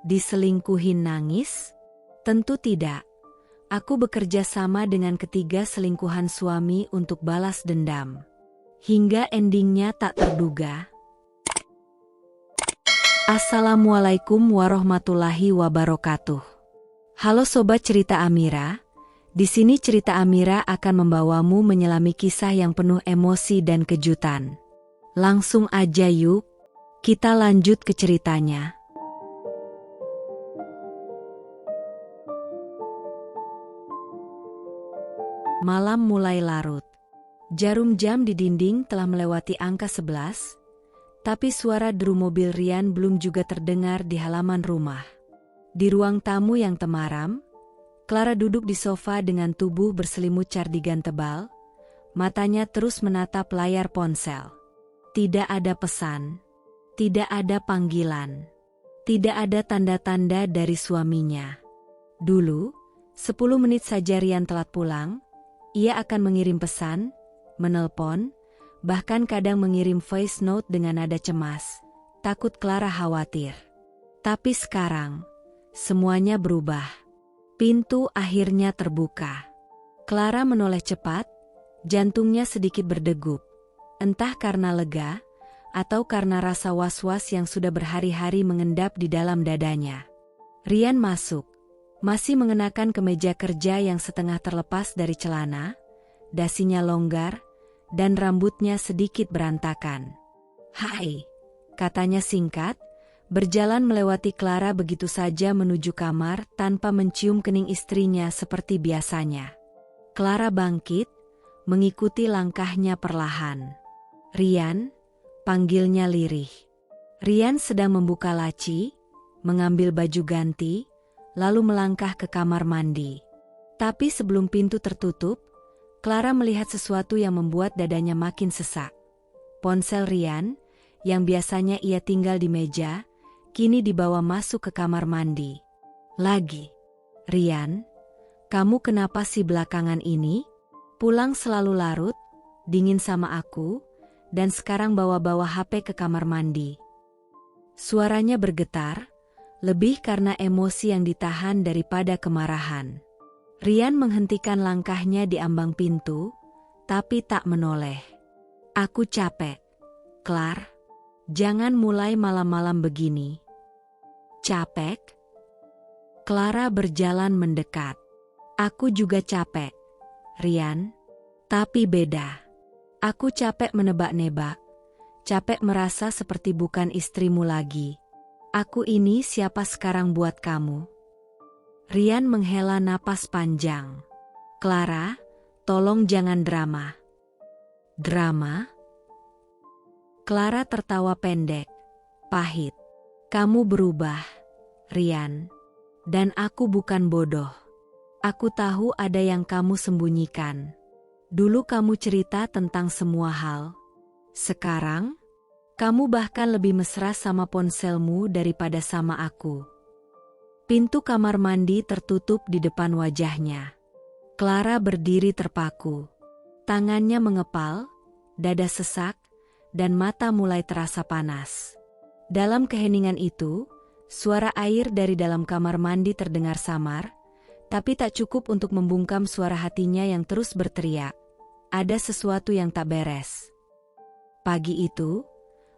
Diselingkuhin nangis? Tentu tidak. Aku bekerja sama dengan ketiga selingkuhan suami untuk balas dendam. Hingga endingnya tak terduga. Assalamualaikum warahmatullahi wabarakatuh. Halo Sobat Cerita Amira. Di sini cerita Amira akan membawamu menyelami kisah yang penuh emosi dan kejutan. Langsung aja yuk, kita lanjut ke ceritanya. Malam mulai larut. Jarum jam di dinding telah melewati angka 11, tapi suara deru mobil Rian belum juga terdengar di halaman rumah. Di ruang tamu yang temaram, Clara duduk di sofa dengan tubuh berselimut cardigan tebal, matanya terus menatap layar ponsel. Tidak ada pesan, tidak ada panggilan, tidak ada tanda-tanda dari suaminya. Dulu, 10 menit saja Rian telat pulang, ia akan mengirim pesan, menelpon, bahkan kadang mengirim voice note dengan nada cemas, takut Clara khawatir. Tapi sekarang, semuanya berubah. Pintu akhirnya terbuka. Clara menoleh cepat, jantungnya sedikit berdegup. Entah karena lega, atau karena rasa was-was yang sudah berhari-hari mengendap di dalam dadanya. Rian masuk. Masih mengenakan kemeja kerja yang setengah terlepas dari celana, dasinya longgar, dan rambutnya sedikit berantakan. "Hai," katanya singkat, berjalan melewati Clara begitu saja menuju kamar tanpa mencium kening istrinya seperti biasanya. Clara bangkit, mengikuti langkahnya perlahan. "Rian," panggilnya lirih. Rian sedang membuka laci, mengambil baju ganti, lalu melangkah ke kamar mandi. Tapi sebelum pintu tertutup, Clara melihat sesuatu yang membuat dadanya makin sesak. Ponsel Rian, yang biasanya ia tinggal di meja, kini dibawa masuk ke kamar mandi. Lagi. "Rian, kamu kenapa sih belakangan ini? Pulang selalu larut, dingin sama aku, dan sekarang bawa-bawa HP ke kamar mandi." Suaranya bergetar, lebih karena emosi yang ditahan daripada kemarahan. Rian menghentikan langkahnya di ambang pintu, tapi tak menoleh. "Aku capek. Clar, jangan mulai malam-malam begini." "Capek?" Clara berjalan mendekat. "Aku juga capek, Rian. Tapi beda. Aku capek menebak-nebak. Capek merasa seperti bukan istrimu lagi. Aku ini siapa sekarang buat kamu?" Rian menghela napas panjang. "Clara, tolong jangan drama." "Drama?" Clara tertawa pendek, pahit. "Kamu berubah, Rian. Dan aku bukan bodoh. Aku tahu ada yang kamu sembunyikan. Dulu kamu cerita tentang semua hal. Sekarang, kamu bahkan lebih mesra sama ponselmu daripada sama aku." Pintu kamar mandi tertutup di depan wajahnya. Clara berdiri terpaku. Tangannya mengepal, dada sesak, dan mata mulai terasa panas. Dalam keheningan itu, suara air dari dalam kamar mandi terdengar samar, tapi tak cukup untuk membungkam suara hatinya yang terus berteriak. Ada sesuatu yang tak beres. Pagi itu,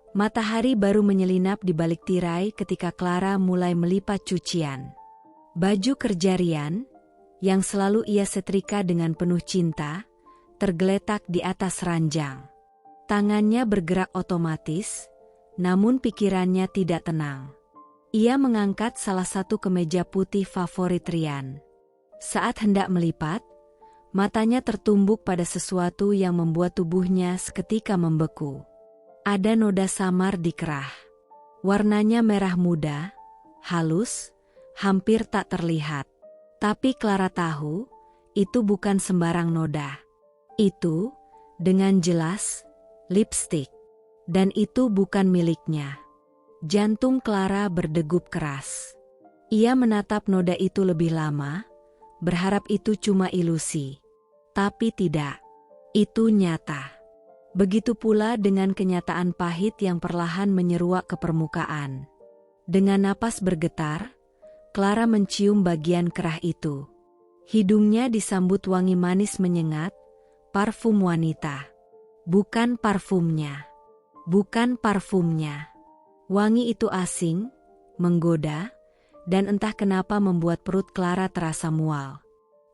matahari baru menyelinap di balik tirai ketika Clara mulai melipat cucian. Baju kerja Rian, yang selalu ia setrika dengan penuh cinta, tergeletak di atas ranjang. Tangannya bergerak otomatis, namun pikirannya tidak tenang. Ia mengangkat salah satu kemeja putih favorit Rian. Saat hendak melipat, matanya tertumbuk pada sesuatu yang membuat tubuhnya seketika membeku. Ada noda samar di kerah. Warnanya merah muda, halus, hampir tak terlihat. Tapi Clara tahu, itu bukan sembarang noda. Itu, dengan jelas, lipstik. Dan itu bukan miliknya. Jantung Clara berdegup keras. Ia menatap noda itu lebih lama, berharap itu cuma ilusi. Tapi tidak. Itu nyata. Begitu pula dengan kenyataan pahit yang perlahan menyeruak ke permukaan. Dengan napas bergetar, Clara mencium bagian kerah itu. Hidungnya disambut wangi manis menyengat, parfum wanita. Bukan parfumnya. Bukan parfumnya. Wangi itu asing, menggoda, dan entah kenapa membuat perut Clara terasa mual.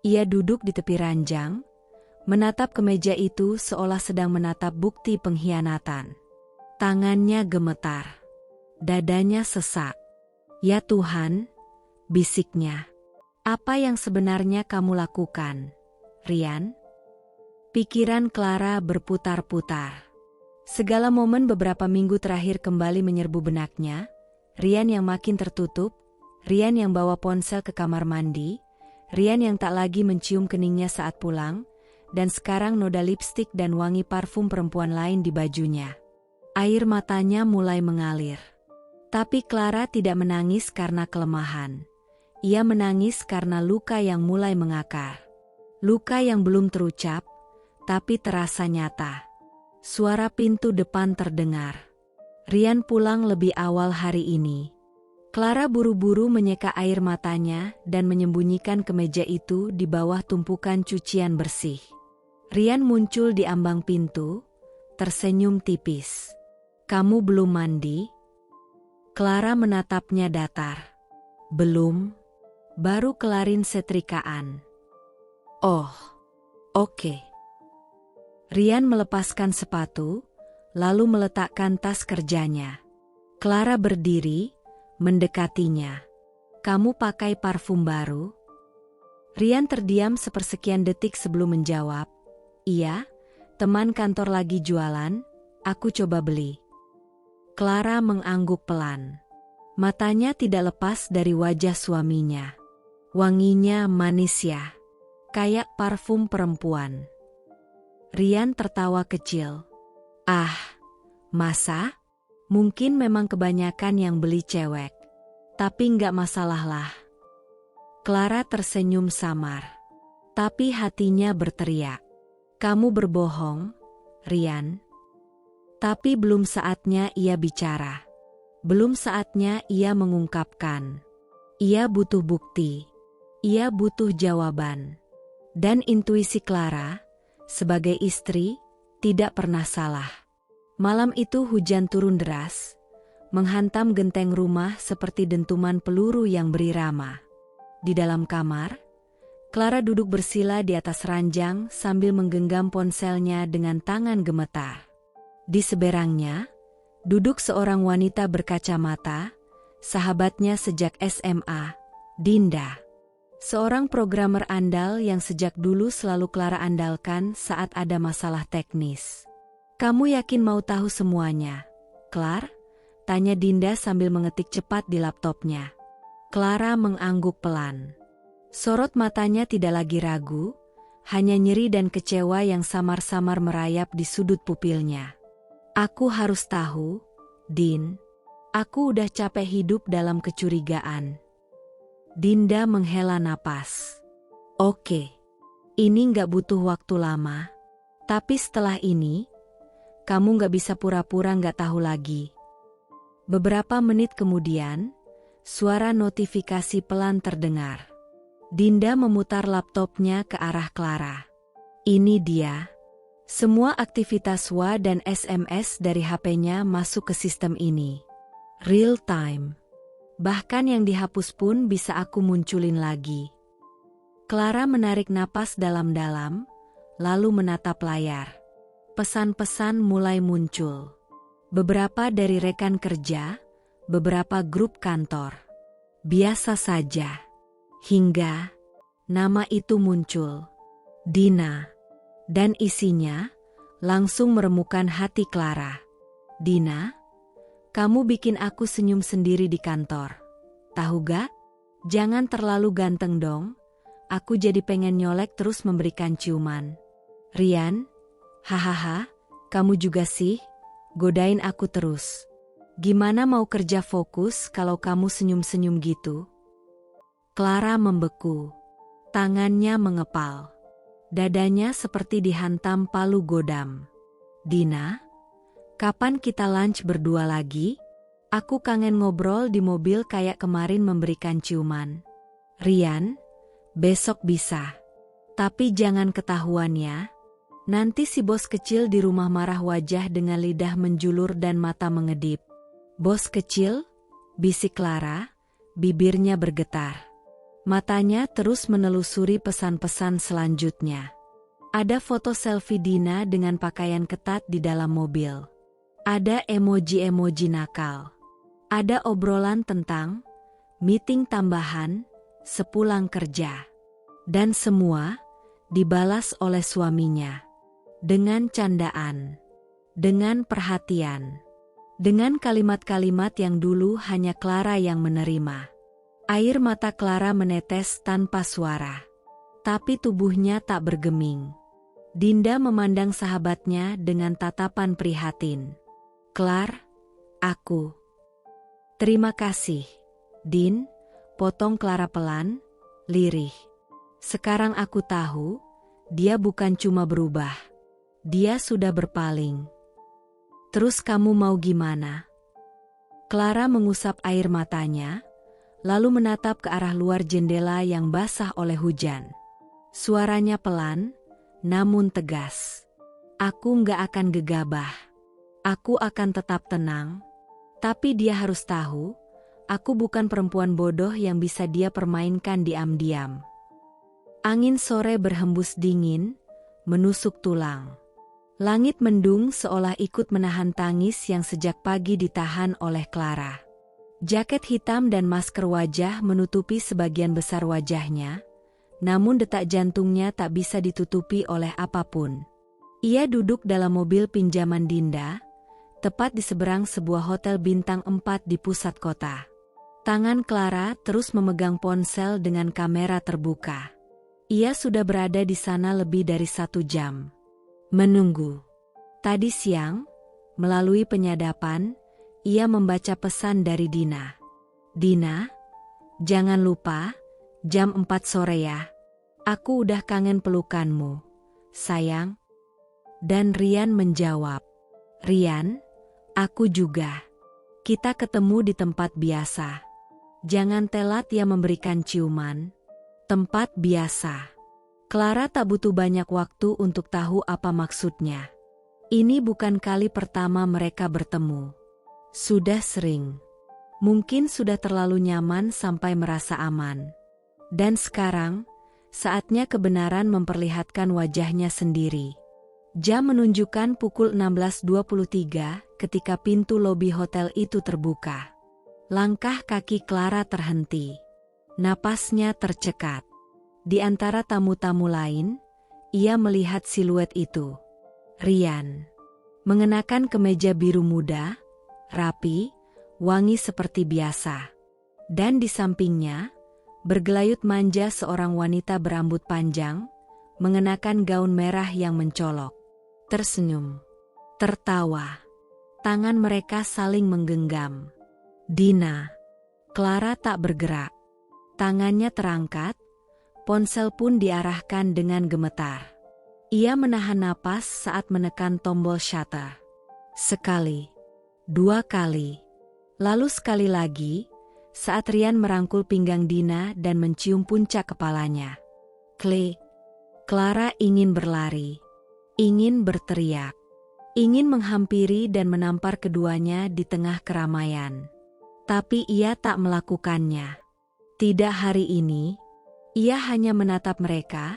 Ia duduk di tepi ranjang, menatap ke meja itu seolah sedang menatap bukti pengkhianatan. Tangannya gemetar. Dadanya sesak. Ya Tuhan, bisiknya. Apa yang sebenarnya kamu lakukan, Ryan? Pikiran Clara berputar-putar. Segala momen beberapa minggu terakhir kembali menyerbu benaknya. Ryan yang makin tertutup, Ryan yang bawa ponsel ke kamar mandi, Ryan yang tak lagi mencium keningnya saat pulang, dan sekarang noda lipstik dan wangi parfum perempuan lain di bajunya. Air matanya mulai mengalir. Tapi Clara tidak menangis karena kelemahan. Ia menangis karena luka yang mulai mengakar. Luka yang belum terucap, tapi terasa nyata. Suara pintu depan terdengar. Ryan pulang lebih awal hari ini. Clara buru-buru menyeka air matanya dan menyembunyikan kemeja itu di bawah tumpukan cucian bersih. Ryan muncul di ambang pintu, tersenyum tipis. Kamu belum mandi? Clara menatapnya datar. Belum, baru kelarin setrikaan. Oh, oke. Ryan melepaskan sepatu, lalu meletakkan tas kerjanya. Clara berdiri, mendekatinya. Kamu pakai parfum baru? Ryan terdiam sepersekian detik sebelum menjawab. Iya, teman kantor lagi jualan, aku coba beli. Clara mengangguk pelan. Matanya tidak lepas dari wajah suaminya. Wanginya manis ya, kayak parfum perempuan. Ryan tertawa kecil. Ah, masa? Mungkin memang kebanyakan yang beli cewek. Tapi nggak masalah lah. Clara tersenyum samar. Tapi hatinya berteriak. Kamu berbohong, Ryan. Tapi belum saatnya ia bicara. Belum saatnya ia mengungkapkan. Ia butuh bukti. Ia butuh jawaban. Dan intuisi Clara, sebagai istri, tidak pernah salah. Malam itu hujan turun deras, menghantam genteng rumah seperti dentuman peluru yang berirama. Di dalam kamar, Clara duduk bersila di atas ranjang sambil menggenggam ponselnya dengan tangan gemetar. Di seberangnya, duduk seorang wanita berkacamata, sahabatnya sejak SMA, Dinda. Seorang programmer andal yang sejak dulu selalu Clara andalkan saat ada masalah teknis. Kamu yakin mau tahu semuanya, Clara? Tanya Dinda sambil mengetik cepat di laptopnya. Clara mengangguk pelan. Sorot matanya tidak lagi ragu, hanya nyeri dan kecewa yang samar-samar merayap di sudut pupilnya. Aku harus tahu, Din. Aku udah capek hidup dalam kecurigaan. Dinda menghela napas. Oke, ini nggak butuh waktu lama. Tapi setelah ini, kamu nggak bisa pura-pura nggak tahu lagi. Beberapa menit kemudian, suara notifikasi pelan terdengar. Dinda memutar laptopnya ke arah Clara. Ini dia. Semua aktivitas WA dan SMS dari HP-nya masuk ke sistem ini. Real time. Bahkan yang dihapus pun bisa aku munculin lagi. Clara menarik napas dalam-dalam, lalu menatap layar. Pesan-pesan mulai muncul. Beberapa dari rekan kerja, beberapa grup kantor. Biasa saja. Hingga nama itu muncul. Dina. Dan isinya langsung meremukan hati Clara. Dina, kamu bikin aku senyum sendiri di kantor. Tahu gak? Jangan terlalu ganteng dong. Aku jadi pengen nyolek terus memberikan ciuman. Ryan, hahaha, kamu juga sih, godain aku terus. Gimana mau kerja fokus kalau kamu senyum-senyum gitu? Clara membeku. Tangannya mengepal. Dadanya seperti dihantam palu godam. Dina, kapan kita lunch berdua lagi? Aku kangen ngobrol di mobil kayak kemarin memberikan ciuman. Rian, besok bisa. Tapi jangan ketahuan ya. Nanti si bos kecil di rumah marah wajah dengan lidah menjulur dan mata mengedip. Bos kecil? Bisik Clara, bibirnya bergetar. Matanya terus menelusuri pesan-pesan selanjutnya. Ada foto selfie Dina dengan pakaian ketat di dalam mobil. Ada emoji-emoji nakal. Ada obrolan tentang meeting tambahan sepulang kerja. Dan semua dibalas oleh suaminya. Dengan candaan. Dengan perhatian. Dengan kalimat-kalimat yang dulu hanya Clara yang menerima. Air mata Clara menetes tanpa suara. Tapi tubuhnya tak bergeming. Dinda memandang sahabatnya dengan tatapan prihatin. Clar, aku. Terima kasih, Din, potong Clara pelan, lirih. Sekarang aku tahu, dia bukan cuma berubah. Dia sudah berpaling. Terus kamu mau gimana? Clara mengusap air matanya, lalu menatap ke arah luar jendela yang basah oleh hujan. Suaranya pelan, namun tegas. Aku nggak akan gegabah. Aku akan tetap tenang. Tapi dia harus tahu, aku bukan perempuan bodoh yang bisa dia permainkan diam-diam. Angin sore berhembus dingin, menusuk tulang. Langit mendung seolah ikut menahan tangis yang sejak pagi ditahan oleh Clara. Jaket hitam dan masker wajah menutupi sebagian besar wajahnya, namun detak jantungnya tak bisa ditutupi oleh apapun. Ia duduk dalam mobil pinjaman Dinda, tepat di seberang sebuah hotel bintang 4 di pusat kota. Tangan Clara terus memegang ponsel dengan kamera terbuka. Ia sudah berada di sana lebih dari 1 jam. Menunggu. Tadi siang, melalui penyadapan, ia membaca pesan dari Dina. Dina, jangan lupa, jam 4 sore ya. Aku udah kangen pelukanmu, sayang. Dan Rian menjawab. Rian, aku juga. Kita ketemu di tempat biasa. Jangan telat ya memberikan ciuman. Tempat biasa. Clara tak butuh banyak waktu untuk tahu apa maksudnya. Ini bukan kali pertama mereka bertemu. Sudah sering. Mungkin sudah terlalu nyaman sampai merasa aman. Dan sekarang, saatnya kebenaran memperlihatkan wajahnya sendiri. Jam menunjukkan pukul 16.23 ketika pintu lobi hotel itu terbuka. Langkah kaki Clara terhenti. Napasnya tercekat. Di antara tamu-tamu lain, ia melihat siluet itu. Rian. Mengenakan kemeja biru muda, rapi, wangi seperti biasa. Dan di sampingnya, bergelayut manja seorang wanita berambut panjang, mengenakan gaun merah yang mencolok. Tersenyum. Tertawa. Tangan mereka saling menggenggam. Dina. Clara tak bergerak. Tangannya terangkat. Ponsel pun diarahkan dengan gemetar. Ia menahan napas saat menekan tombol shutter. Sekali. 2 kali. Lalu sekali lagi, saat Rian merangkul pinggang Dina dan mencium puncak kepalanya. Klik. Clara ingin berlari. Ingin berteriak. Ingin menghampiri dan menampar keduanya di tengah keramaian. Tapi ia tak melakukannya. Tidak hari ini. Ia hanya menatap mereka,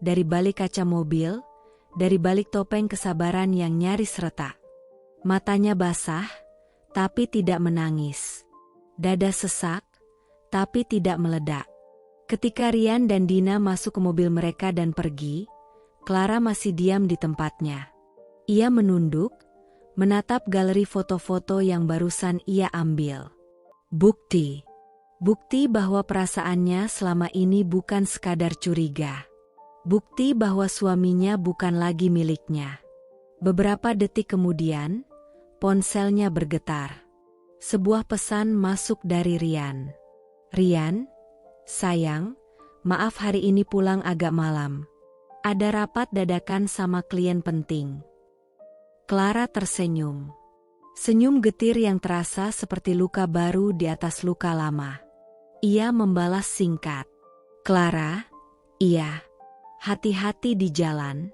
dari balik kaca mobil, dari balik topeng kesabaran yang nyaris retak. Matanya basah, tapi tidak menangis. Dada sesak, tapi tidak meledak. Ketika Rian dan Dina masuk ke mobil mereka dan pergi, Clara masih diam di tempatnya. Ia menunduk, menatap galeri foto-foto yang barusan ia ambil. Bukti. Bukti bahwa perasaannya selama ini bukan sekadar curiga. Bukti bahwa suaminya bukan lagi miliknya. Beberapa detik kemudian, ponselnya bergetar. Sebuah pesan masuk dari Rian. Rian, sayang, maaf hari ini pulang agak malam. Ada rapat dadakan sama klien penting. Clara tersenyum. Senyum getir yang terasa seperti luka baru di atas luka lama. Ia membalas singkat. Clara, iya. Hati-hati di jalan.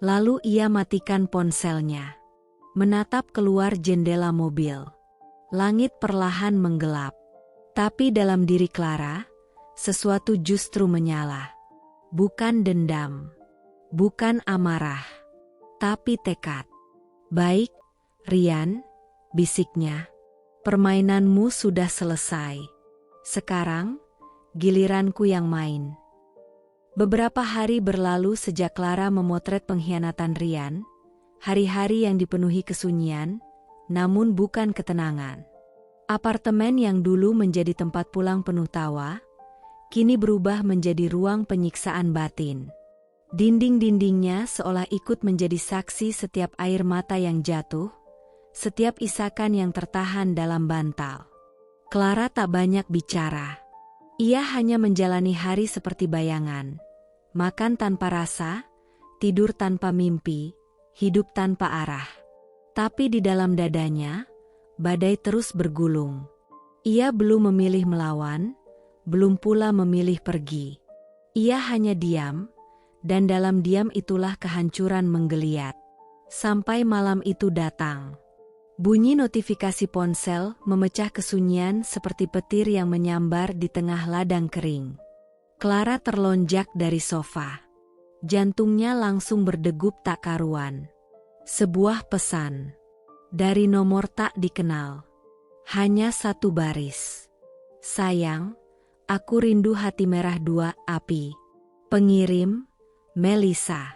Lalu ia matikan ponselnya. Menatap keluar jendela mobil. Langit perlahan menggelap. Tapi dalam diri Clara, sesuatu justru menyala. Bukan dendam. Bukan amarah. Tapi tekad. Baik, Rian, bisiknya. Permainanmu sudah selesai. Sekarang, giliranku yang main. Beberapa hari berlalu sejak Clara memotret pengkhianatan Rian, hari-hari yang dipenuhi kesunyian, namun bukan ketenangan. Apartemen yang dulu menjadi tempat pulang penuh tawa, kini berubah menjadi ruang penyiksaan batin. Dinding-dindingnya seolah ikut menjadi saksi setiap air mata yang jatuh, setiap isakan yang tertahan dalam bantal. Clara tak banyak bicara. Ia hanya menjalani hari seperti bayangan. Makan tanpa rasa, tidur tanpa mimpi, hidup tanpa arah. Tapi di dalam dadanya, badai terus bergulung. Ia belum memilih melawan, belum pula memilih pergi. Ia hanya diam, dan dalam diam itulah kehancuran menggeliat. Sampai malam itu datang. Bunyi notifikasi ponsel memecah kesunyian seperti petir yang menyambar di tengah ladang kering. Clara terlonjak dari sofa. Jantungnya langsung berdegup tak karuan. Sebuah pesan. Dari nomor tak dikenal. Hanya satu baris. Sayang, aku rindu hati merah 2 api. Pengirim, Melissa.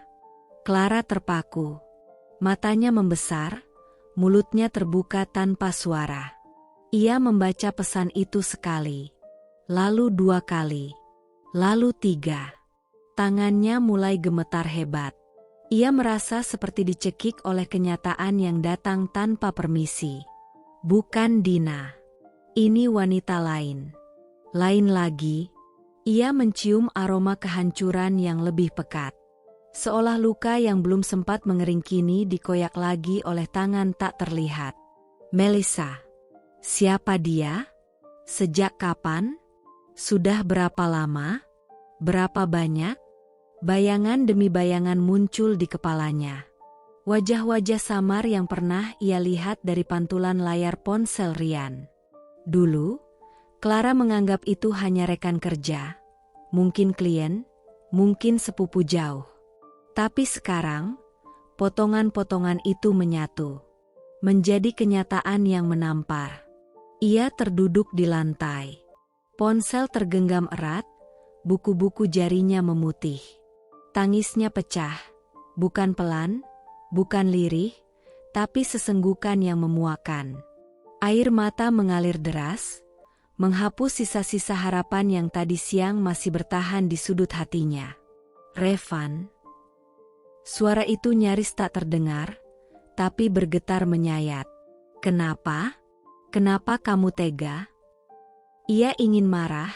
Clara terpaku. Matanya membesar, mulutnya terbuka tanpa suara. Ia membaca pesan itu sekali, lalu 2 kali, lalu 3. Tangannya mulai gemetar hebat. Ia merasa seperti dicekik oleh kenyataan yang datang tanpa permisi. Bukan Dina. Ini wanita lain. Lain lagi, ia mencium aroma kehancuran yang lebih pekat. Seolah luka yang belum sempat mengering kini dikoyak lagi oleh tangan tak terlihat. Melissa. Siapa dia? Sejak kapan? Sudah berapa lama? Berapa banyak? Bayangan demi bayangan muncul di kepalanya. Wajah-wajah samar yang pernah ia lihat dari pantulan layar ponsel Rian. Dulu, Clara menganggap itu hanya rekan kerja, mungkin klien, mungkin sepupu jauh. Tapi sekarang, potongan-potongan itu menyatu. Menjadi kenyataan yang menampar. Ia terduduk di lantai. Ponsel tergenggam erat, buku-buku jarinya memutih. Tangisnya pecah, bukan pelan, bukan lirih, tapi sesenggukan yang memuakan. Air mata mengalir deras, menghapus sisa-sisa harapan yang tadi siang masih bertahan di sudut hatinya. Revan. Suara itu nyaris tak terdengar, tapi bergetar menyayat. Kenapa? Kenapa kamu tega? Ia ingin marah,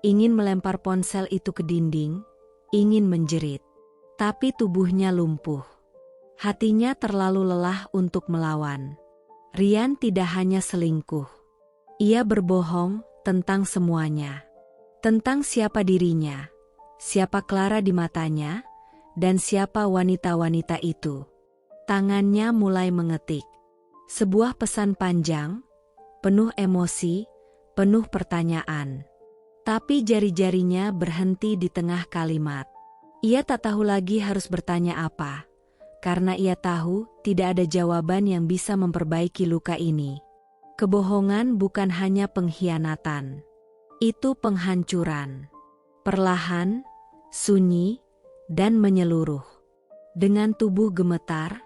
ingin melempar ponsel itu ke dinding, ingin menjerit. Tapi tubuhnya lumpuh. Hatinya terlalu lelah untuk melawan. Rian tidak hanya selingkuh. Ia berbohong tentang semuanya. Tentang siapa dirinya, siapa Clara di matanya, dan siapa wanita-wanita itu. Tangannya mulai mengetik. Sebuah pesan panjang, penuh emosi, penuh pertanyaan. Tapi jari-jarinya berhenti di tengah kalimat. Ia tak tahu lagi harus bertanya apa, karena ia tahu tidak ada jawaban yang bisa memperbaiki luka ini. Kebohongan bukan hanya pengkhianatan. Itu penghancuran. Perlahan, sunyi, dan menyeluruh. Dengan tubuh gemetar,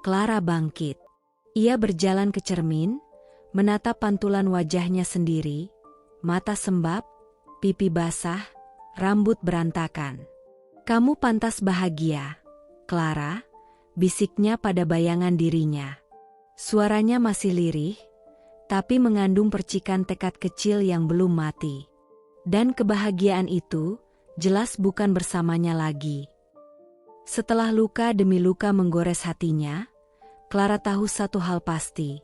Clara bangkit. Ia berjalan ke cermin, menatap pantulan wajahnya sendiri, mata sembab, pipi basah, rambut berantakan. Kamu pantas bahagia, Clara, bisiknya pada bayangan dirinya. Suaranya masih lirih, tapi mengandung percikan tekad kecil yang belum mati. Dan kebahagiaan itu jelas bukan bersamanya lagi. Setelah luka demi luka menggores hatinya, Clara tahu satu hal pasti.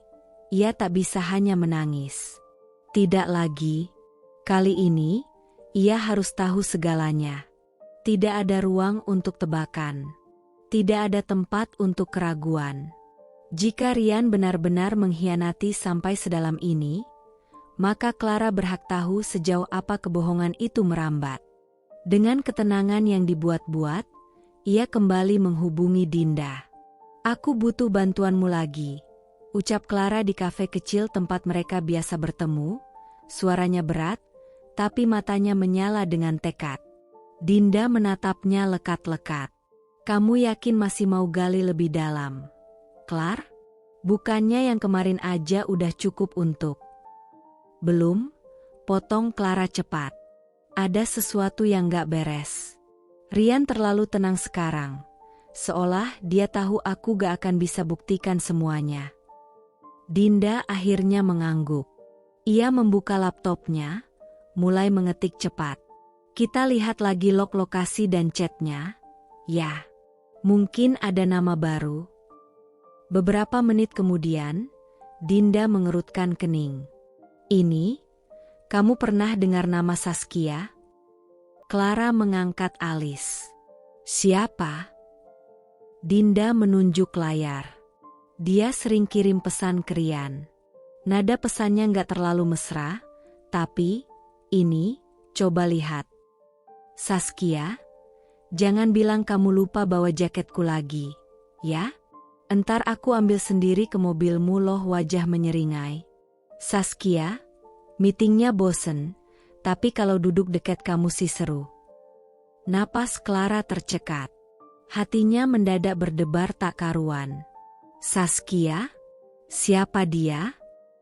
Ia tak bisa hanya menangis. Tidak lagi. Kali ini, ia harus tahu segalanya. Tidak ada ruang untuk tebakan. Tidak ada tempat untuk keraguan. Jika Ryan benar-benar mengkhianati sampai sedalam ini, maka Clara berhak tahu sejauh apa kebohongan itu merambat. Dengan ketenangan yang dibuat-buat, ia kembali menghubungi Dinda. "Aku butuh bantuanmu lagi," ucap Clara di kafe kecil tempat mereka biasa bertemu. Suaranya berat, tapi matanya menyala dengan tekad. Dinda menatapnya lekat-lekat. "Kamu yakin masih mau gali lebih dalam, Clar? Bukannya yang kemarin aja udah cukup untuk..." "Belum," potong Clara cepat. "Ada sesuatu yang gak beres." Ryan terlalu tenang sekarang, seolah dia tahu aku gak akan bisa buktikan semuanya. Dinda akhirnya mengangguk. Ia membuka laptopnya, mulai mengetik cepat. "Kita lihat lagi log lokasi dan chatnya. Ya, mungkin ada nama baru." Beberapa menit kemudian, Dinda mengerutkan kening. "Ini, kamu pernah dengar nama Saskia?" Clara mengangkat alis. "Siapa?" Dinda menunjuk layar. "Dia sering kirim pesan ke Ryan. Nada pesannya nggak terlalu mesra, tapi ini, coba lihat. Saskia, jangan bilang kamu lupa bawa jaketku lagi, ya? Entar aku ambil sendiri ke mobilmu." Loh, wajah menyeringai. "Saskia, meetingnya bosen, tapi kalau duduk dekat kamu sih seru." Napas Clara tercekat. Hatinya mendadak berdebar tak karuan. "Saskia? Siapa dia?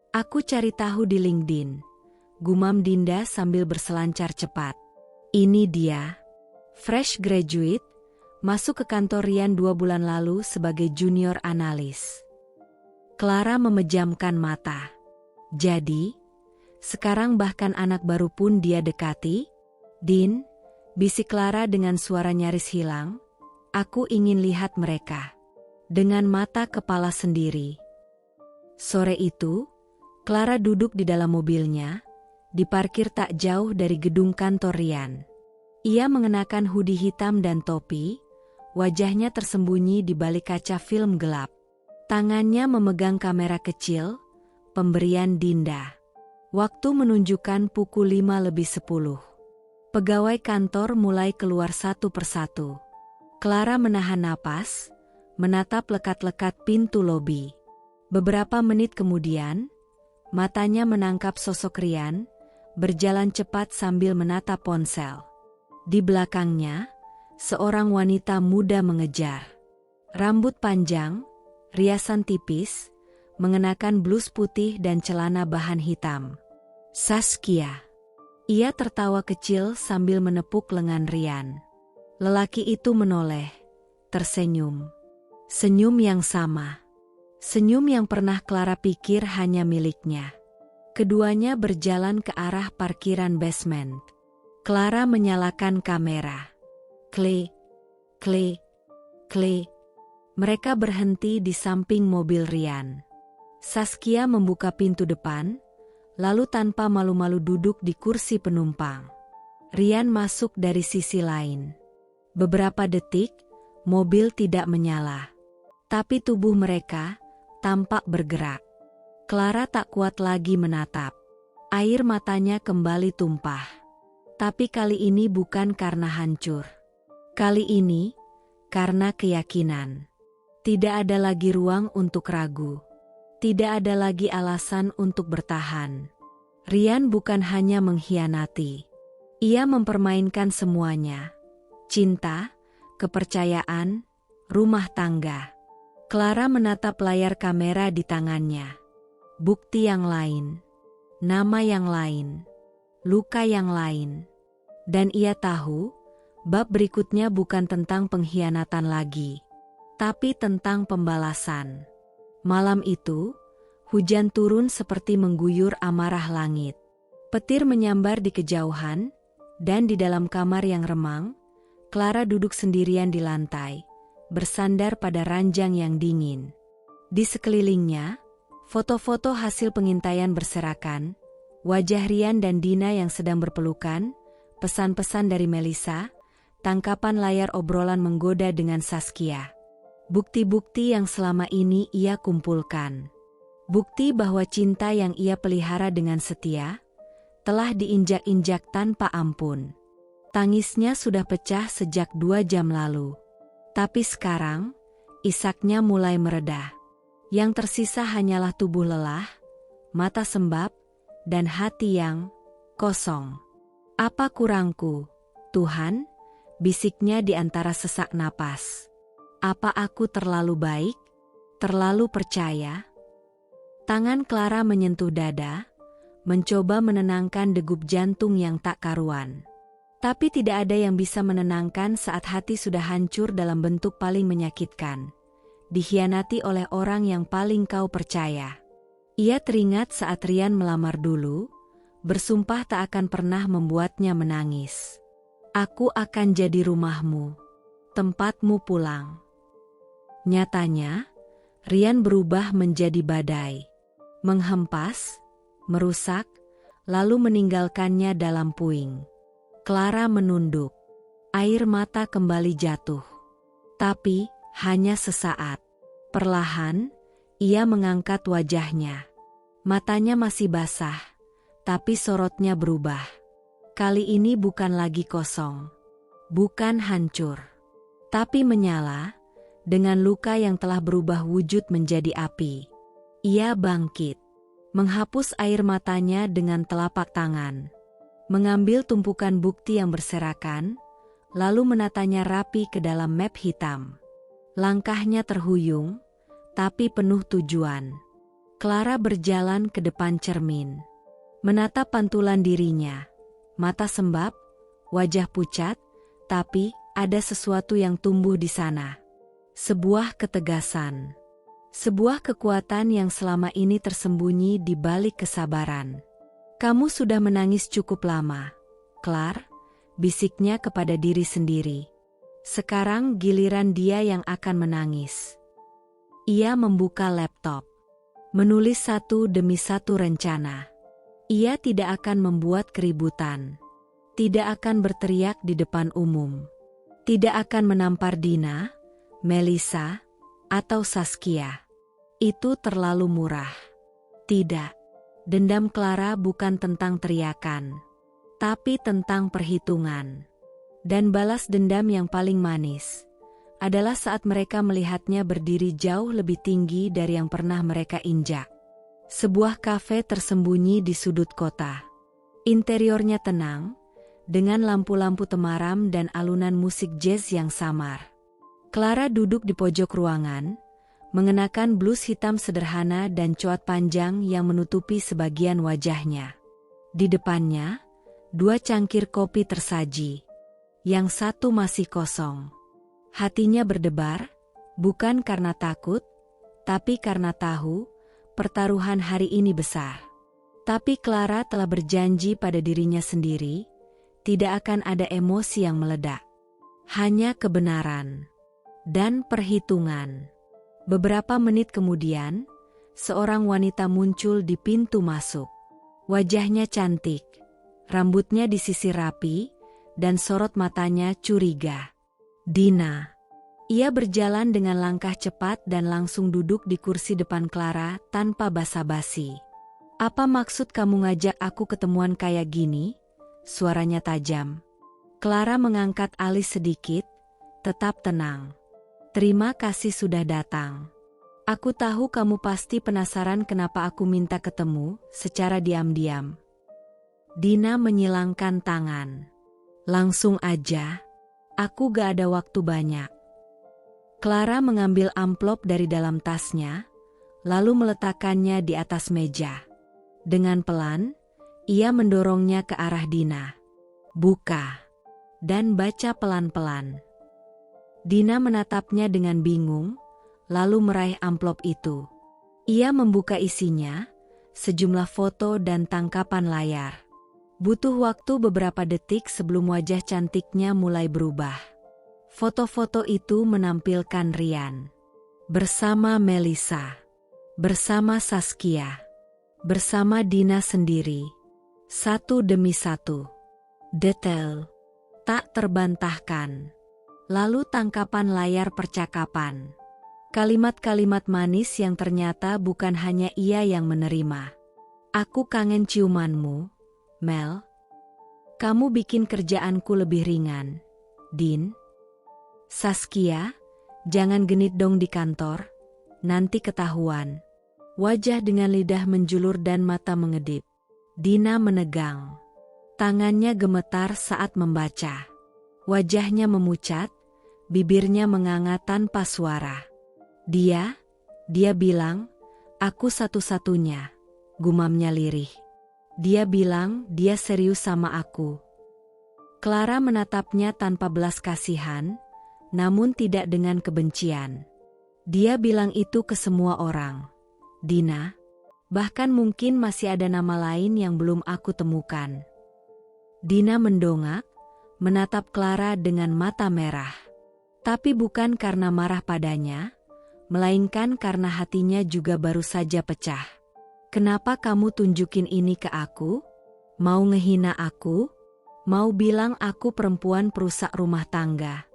Aku cari tahu di LinkedIn," gumam Dinda sambil berselancar cepat. "Ini dia. Fresh graduate, masuk ke kantor Ryan 2 bulan lalu sebagai junior analis." Clara memejamkan mata. "Jadi, sekarang bahkan anak baru pun dia dekati?" "Din," bisik Clara dengan suara nyaris hilang, "aku ingin lihat mereka dengan mata kepala sendiri." Sore itu, Clara duduk di dalam mobilnya, diparkir tak jauh dari gedung kantor Ryan. Ia mengenakan hoodie hitam dan topi, wajahnya tersembunyi di balik kaca film gelap. Tangannya memegang kamera kecil, pemberian Dinda. Waktu menunjukkan pukul 5:10. Pegawai kantor mulai keluar satu persatu. Clara menahan napas, menatap lekat-lekat pintu lobi. Beberapa menit kemudian, matanya menangkap sosok Ryan, berjalan cepat sambil menatap ponsel. Di belakangnya, seorang wanita muda mengejar. Rambut panjang, riasan tipis, mengenakan blus putih dan celana bahan hitam. "Saskia." Ia tertawa kecil sambil menepuk lengan Ryan. Lelaki itu menoleh, tersenyum. Senyum yang sama. Senyum yang pernah Clara pikir hanya miliknya. Keduanya berjalan ke arah parkiran basement. Clara menyalakan kamera. Klik, klik, klik. Mereka berhenti di samping mobil Ryan. Saskia membuka pintu depan, lalu tanpa malu-malu duduk di kursi penumpang. Ryan masuk dari sisi lain. Beberapa detik, mobil tidak menyala. Tapi tubuh mereka tampak bergerak. Clara tak kuat lagi menatap. Air matanya kembali tumpah. Tapi kali ini bukan karena hancur. Kali ini, karena keyakinan. Tidak ada lagi ruang untuk ragu. Tidak ada lagi alasan untuk bertahan. Ryan bukan hanya mengkhianati. Ia mempermainkan semuanya. Cinta, kepercayaan, rumah tangga. Clara menatap layar kamera di tangannya. Bukti yang lain. Nama yang lain. Luka yang lain. Dan ia tahu, bab berikutnya bukan tentang pengkhianatan lagi, tapi tentang pembalasan. Malam itu, hujan turun seperti mengguyur amarah langit. Petir menyambar di kejauhan, dan di dalam kamar yang remang, Clara duduk sendirian di lantai, bersandar pada ranjang yang dingin. Di sekelilingnya, foto-foto hasil pengintaian berserakan, wajah Rian dan Dina yang sedang berpelukan, pesan-pesan dari Melisa, tangkapan layar obrolan menggoda dengan Saskia. Bukti-bukti yang selama ini ia kumpulkan. Bukti bahwa cinta yang ia pelihara dengan setia, telah diinjak-injak tanpa ampun. Tangisnya sudah pecah sejak 2 jam lalu. Tapi sekarang, isaknya mulai mereda. Yang tersisa hanyalah tubuh lelah, mata sembab, dan hati yang kosong. "Apa kurangku, Tuhan?" bisiknya di antara sesak napas. "Apa aku terlalu baik? Terlalu percaya?" Tangan Clara menyentuh dada, mencoba menenangkan degup jantung yang tak karuan. Tapi tidak ada yang bisa menenangkan saat hati sudah hancur dalam bentuk paling menyakitkan. Dikhianati oleh orang yang paling kau percaya. Ia teringat saat Rian melamar dulu, bersumpah tak akan pernah membuatnya menangis. "Aku akan jadi rumahmu, tempatmu pulang." Nyatanya, Rian berubah menjadi badai. Menghempas, merusak, lalu meninggalkannya dalam puing. Clara menunduk. Air mata kembali jatuh. Tapi, hanya sesaat. Perlahan, ia mengangkat wajahnya. Matanya masih basah, tapi sorotnya berubah. Kali ini bukan lagi kosong. Bukan hancur. Tapi menyala, dengan luka yang telah berubah wujud menjadi api. Ia bangkit, menghapus air matanya dengan telapak tangan, mengambil tumpukan bukti yang berserakan, lalu menatanya rapi ke dalam map hitam. Langkahnya terhuyung, tapi penuh tujuan. Clara berjalan ke depan cermin, menatap pantulan dirinya, mata sembab, wajah pucat, tapi ada sesuatu yang tumbuh di sana. Sebuah ketegasan. Sebuah kekuatan yang selama ini tersembunyi di balik kesabaran. "Kamu sudah menangis cukup lama, Clar," bisiknya kepada diri sendiri. Sekarang giliran dia yang akan menangis. Ia membuka laptop, menulis satu demi satu rencana. Ia tidak akan membuat keributan, tidak akan berteriak di depan umum, tidak akan menampar Dina, Melisa, atau Saskia. Itu terlalu murah. Tidak. Dendam Clara bukan tentang teriakan, tapi tentang perhitungan. Dan balas dendam yang paling manis adalah saat mereka melihatnya berdiri jauh lebih tinggi dari yang pernah mereka injak. Sebuah kafe tersembunyi di sudut kota. Interiornya tenang, dengan lampu-lampu temaram dan alunan musik jazz yang samar. Clara duduk di pojok ruangan, mengenakan blus hitam sederhana dan coat panjang yang menutupi sebagian wajahnya. Di depannya, 2 cangkir kopi tersaji. Yang satu masih kosong. Hatinya berdebar, bukan karena takut, tapi karena tahu, pertaruhan hari ini besar. Tapi Clara telah berjanji pada dirinya sendiri, tidak akan ada emosi yang meledak. Hanya kebenaran dan perhitungan. Beberapa menit kemudian, seorang wanita muncul di pintu masuk. Wajahnya cantik, rambutnya disisir rapi, dan sorot matanya curiga. Dina. Ia berjalan dengan langkah cepat dan langsung duduk di kursi depan Clara tanpa basa-basi. "Apa maksud kamu ngajak aku ketemuan kayak gini?" Suaranya tajam. Clara mengangkat alis sedikit, tetap tenang. "Terima kasih sudah datang. Aku tahu kamu pasti penasaran kenapa aku minta ketemu secara diam-diam." Dina menyilangkan tangan. "Langsung aja. Aku gak ada waktu banyak." Clara mengambil amplop dari dalam tasnya, lalu meletakkannya di atas meja. Dengan pelan, ia mendorongnya ke arah Dina. "Buka." Dan baca pelan-pelan. Dina menatapnya dengan bingung, lalu meraih amplop itu. Ia membuka isinya, sejumlah foto dan tangkapan layar. Butuh waktu beberapa detik sebelum wajah cantiknya mulai berubah. Foto-foto itu menampilkan Rian. Bersama Melisa. Bersama Saskia. Bersama Dina sendiri. Satu demi satu. Detail. Tak terbantahkan. Lalu tangkapan layar percakapan. Kalimat-kalimat manis yang ternyata bukan hanya ia yang menerima. Aku kangen ciumanmu, Mel. Kamu bikin kerjaanku lebih ringan, Din. Saskia, jangan genit dong di kantor, nanti ketahuan. Wajah dengan lidah menjulur dan mata mengedip. Dina menegang. Tangannya gemetar saat membaca. Wajahnya memucat, bibirnya menganga tanpa suara. Dia bilang, aku satu-satunya, gumamnya lirih. Dia bilang dia serius sama aku. Clara menatapnya tanpa belas kasihan, namun tidak dengan kebencian. Dia bilang itu ke semua orang. Dina, bahkan mungkin masih ada nama lain yang belum aku temukan. Dina mendongak, menatap Clara dengan mata merah. Tapi bukan karena marah padanya, melainkan karena hatinya juga baru saja pecah. Kenapa kamu tunjukin ini ke aku? Mau ngehina aku? Mau bilang aku perempuan perusak rumah tangga?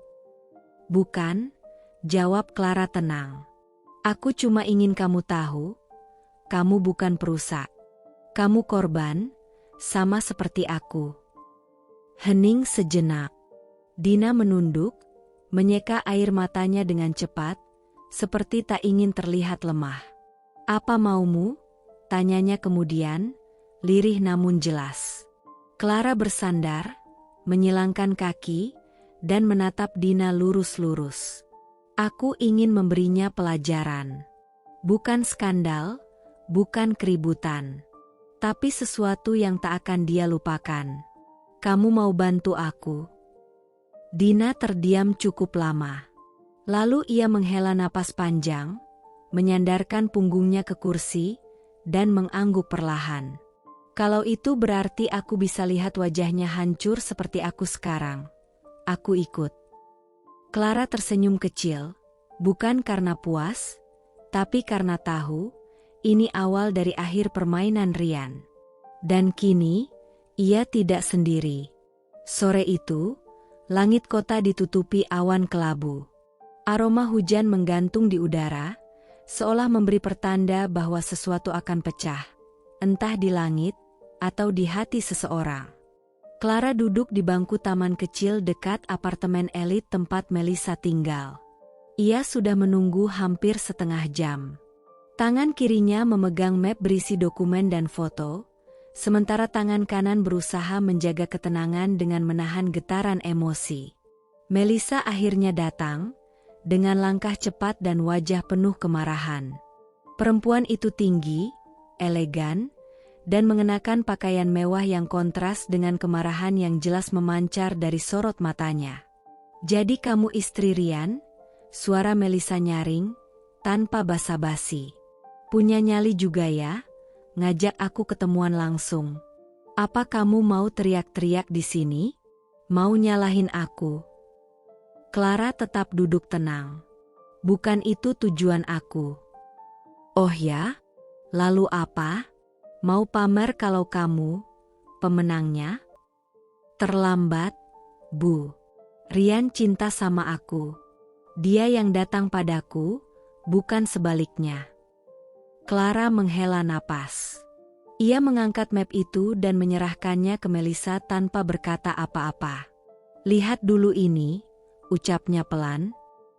Bukan, jawab Clara tenang. Aku cuma ingin kamu tahu, kamu bukan perusak. Kamu korban, sama seperti aku. Hening sejenak. Dina menunduk, menyeka air matanya dengan cepat, seperti tak ingin terlihat lemah. Apa maumu? Tanyanya kemudian, lirih namun jelas. Clara bersandar, menyilangkan kaki, dan menatap Dina lurus-lurus. Aku ingin memberinya pelajaran. Bukan skandal, bukan keributan. Tapi sesuatu yang tak akan dia lupakan. Kamu mau bantu aku? Dina terdiam cukup lama. Lalu ia menghela napas panjang, menyandarkan punggungnya ke kursi, dan mengangguk perlahan. Kalau itu berarti aku bisa lihat wajahnya hancur seperti aku sekarang. Aku ikut. Clara tersenyum kecil, bukan karena puas, tapi karena tahu, ini awal dari akhir permainan Rian. Dan kini, ia tidak sendiri. Sore itu, langit kota ditutupi awan kelabu. Aroma hujan menggantung di udara, seolah memberi pertanda bahwa sesuatu akan pecah, entah di langit atau di hati seseorang. Clara duduk di bangku taman kecil dekat apartemen elit tempat Melisa tinggal. Ia sudah menunggu hampir setengah jam. Tangan kirinya memegang map berisi dokumen dan foto, sementara tangan kanan berusaha menjaga ketenangan dengan menahan getaran emosi. Melisa akhirnya datang, dengan langkah cepat dan wajah penuh kemarahan. Perempuan itu tinggi, elegan, dan mengenakan pakaian mewah yang kontras dengan kemarahan yang jelas memancar dari sorot matanya. Jadi kamu istri Rian? Suara Melisa nyaring, tanpa basa-basi. Punya nyali juga ya? Ngajak aku ketemuan langsung. Apa kamu mau teriak-teriak di sini? Mau nyalahin aku? Clara tetap duduk tenang. Bukan itu tujuan aku. Oh ya? Lalu apa? Mau pamer kalau kamu pemenangnya? Terlambat, Bu. Rian cinta sama aku. Dia yang datang padaku, bukan sebaliknya. Clara menghela napas. Ia mengangkat map itu dan menyerahkannya ke Melisa tanpa berkata apa-apa. Lihat dulu ini, ucapnya pelan,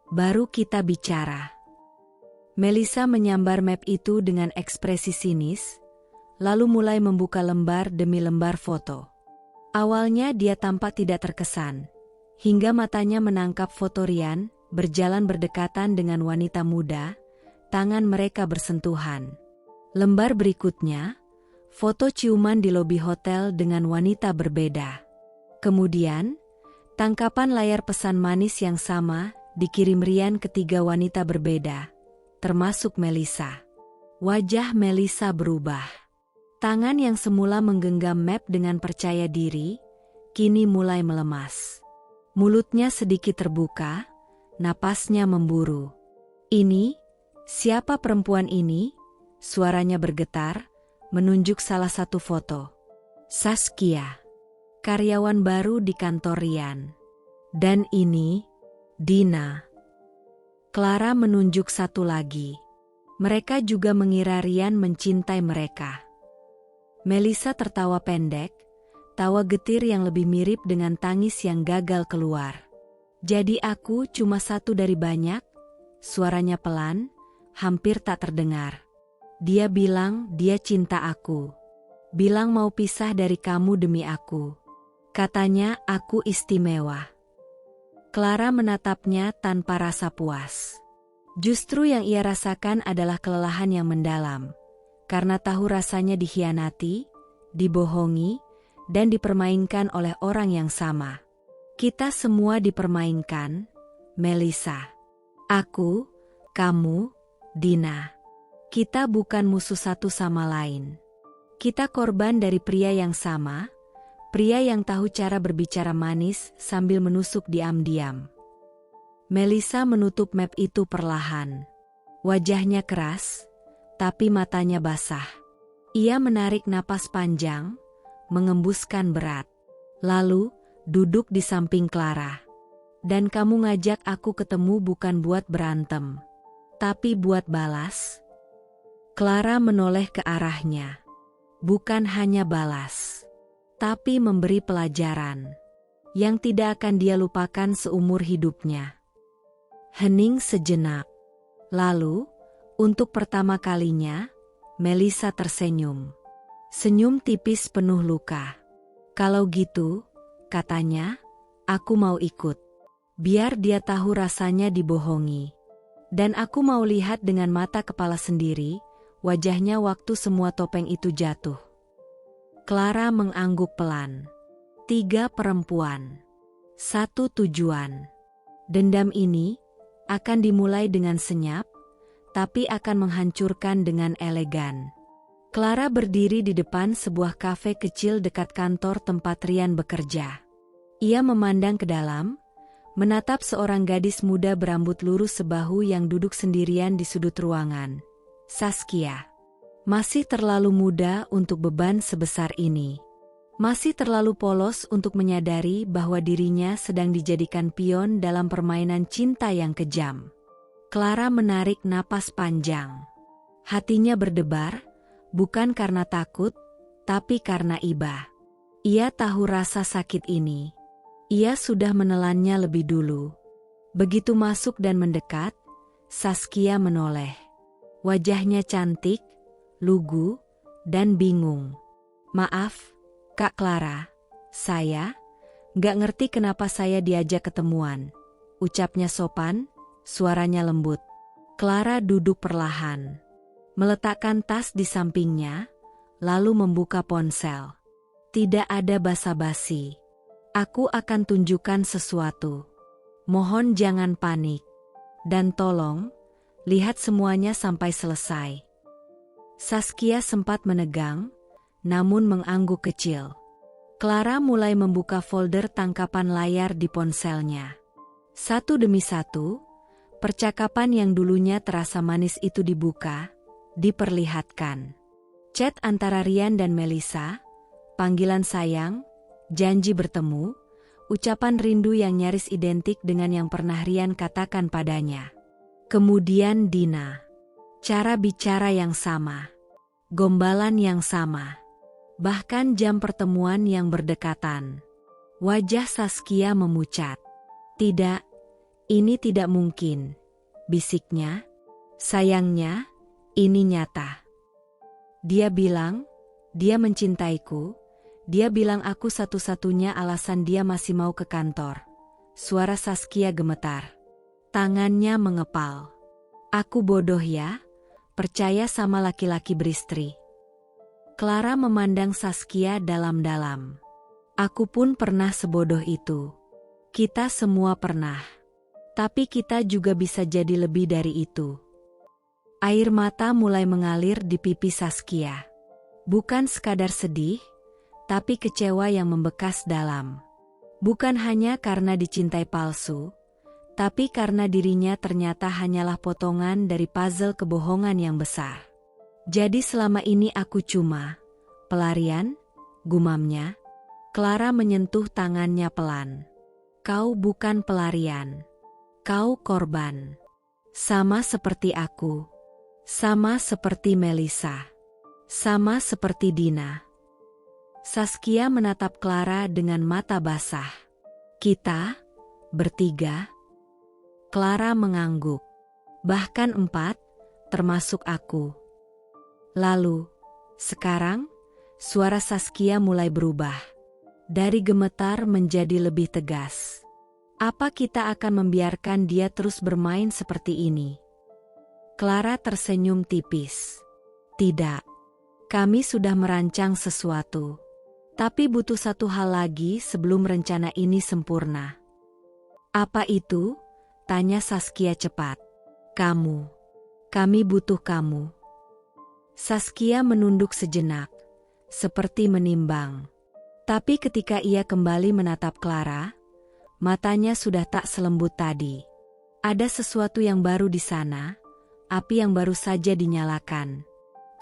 baru kita bicara. Melisa menyambar map itu dengan ekspresi sinis, lalu mulai membuka lembar demi lembar foto. Awalnya dia tampak tidak terkesan, hingga matanya menangkap foto Rian berjalan berdekatan dengan wanita muda, tangan mereka bersentuhan. Lembar berikutnya, foto ciuman di lobi hotel dengan wanita berbeda. Kemudian, tangkapan layar pesan manis yang sama dikirim Rian ke 3 wanita berbeda, termasuk Melisa. Wajah Melisa berubah. Tangan yang semula menggenggam map dengan percaya diri, kini mulai melemas. Mulutnya sedikit terbuka, napasnya memburu. Ini Siapa perempuan ini? Suaranya bergetar, menunjuk salah satu foto. Saskia, karyawan baru di kantor Rian. Dan ini, Dina. Clara menunjuk satu lagi. Mereka juga mengira Rian mencintai mereka. Melissa tertawa pendek, tawa getir yang lebih mirip dengan tangis yang gagal keluar. Jadi aku cuma satu dari banyak? Suaranya pelan, hampir tak terdengar. Dia bilang dia cinta aku. Bilang mau pisah dari kamu demi aku. Katanya aku istimewa. Clara menatapnya tanpa rasa puas. Justru yang ia rasakan adalah kelelahan yang mendalam. Karena tahu rasanya dikhianati, dibohongi, dan dipermainkan oleh orang yang sama. Kita semua dipermainkan, Melissa. Aku, kamu, Dina. Kita bukan musuh satu sama lain. Kita korban dari pria yang sama, pria yang tahu cara berbicara manis sambil menusuk diam-diam. Melissa menutup map itu perlahan. Wajahnya keras, tapi matanya basah. Ia menarik napas panjang, mengembuskan berat. Lalu, duduk di samping Clara. Dan kamu ngajak aku ketemu bukan buat berantem, tapi buat balas? Clara menoleh ke arahnya. Bukan hanya balas, tapi memberi pelajaran yang tidak akan dia lupakan seumur hidupnya. Hening sejenak. Lalu, untuk pertama kalinya, Melissa tersenyum. Senyum tipis penuh luka. Kalau gitu, katanya, aku mau ikut. Biar dia tahu rasanya dibohongi. Dan aku mau lihat dengan mata kepala sendiri, wajahnya waktu semua topeng itu jatuh. Clara mengangguk pelan. 3 perempuan. 1 tujuan. Dendam ini akan dimulai dengan senyap, tapi akan menghancurkan dengan elegan. Clara berdiri di depan sebuah kafe kecil dekat kantor tempat Rian bekerja. Ia memandang ke dalam, menatap seorang gadis muda berambut lurus sebahu yang duduk sendirian di sudut ruangan. Saskia. Masih terlalu muda untuk beban sebesar ini. Masih terlalu polos untuk menyadari bahwa dirinya sedang dijadikan pion dalam permainan cinta yang kejam. Clara menarik napas panjang. Hatinya berdebar, bukan karena takut, tapi karena iba. Ia tahu rasa sakit ini. Ia sudah menelannya lebih dulu. Begitu masuk dan mendekat, Saskia menoleh. Wajahnya cantik, lugu, dan bingung. Maaf, Kak Clara, saya nggak ngerti kenapa saya diajak ketemuan. Ucapnya sopan, suaranya lembut. Clara duduk perlahan. Meletakkan tas di sampingnya, lalu membuka ponsel. Tidak ada basa-basi. Aku akan tunjukkan sesuatu. Mohon jangan panik. Dan tolong, lihat semuanya sampai selesai. Saskia sempat menegang, namun mengangguk kecil. Clara mulai membuka folder tangkapan layar di ponselnya. Satu demi satu, percakapan yang dulunya terasa manis itu dibuka, diperlihatkan. Chat antara Rian dan Melissa, panggilan sayang, janji bertemu, ucapan rindu yang nyaris identik dengan yang pernah Rian katakan padanya. Kemudian Dina. Cara bicara yang sama. Gombalan yang sama. Bahkan jam pertemuan yang berdekatan. Wajah Saskia memucat. Tidak, ini tidak mungkin, bisiknya. Sayangnya, ini nyata. Dia bilang, dia mencintaiku. Dia bilang aku satu-satunya alasan dia masih mau ke kantor. Suara Saskia gemetar. Tangannya mengepal. Aku bodoh ya, percaya sama laki-laki beristri. Clara memandang Saskia dalam-dalam. Aku pun pernah sebodoh itu. Kita semua pernah. Tapi kita juga bisa jadi lebih dari itu. Air mata mulai mengalir di pipi Saskia. Bukan sekadar sedih, tapi kecewa yang membekas dalam. Bukan hanya karena dicintai palsu, Tapi karena dirinya ternyata hanyalah potongan dari puzzle kebohongan yang besar. Jadi selama ini aku cuma pelarian, gumamnya. Clara menyentuh tangannya pelan. Kau bukan pelarian. Kau korban. Sama seperti aku. Sama seperti Melissa. Sama seperti Dina. Saskia menatap Clara dengan mata basah. Kita, bertiga. Clara mengangguk. Bahkan 4, termasuk aku. Lalu, sekarang, suara Saskia mulai berubah. Dari gemetar menjadi lebih tegas. Apa kita akan membiarkan dia terus bermain seperti ini? Clara tersenyum tipis. Tidak. Kami sudah merancang sesuatu. Tapi butuh satu hal lagi sebelum rencana ini sempurna. Apa itu? Tanya Saskia cepat. Kamu. Kami butuh kamu. Saskia menunduk sejenak, seperti menimbang. Tapi ketika ia kembali menatap Clara, matanya sudah tak selembut tadi. Ada sesuatu yang baru di sana, api yang baru saja dinyalakan.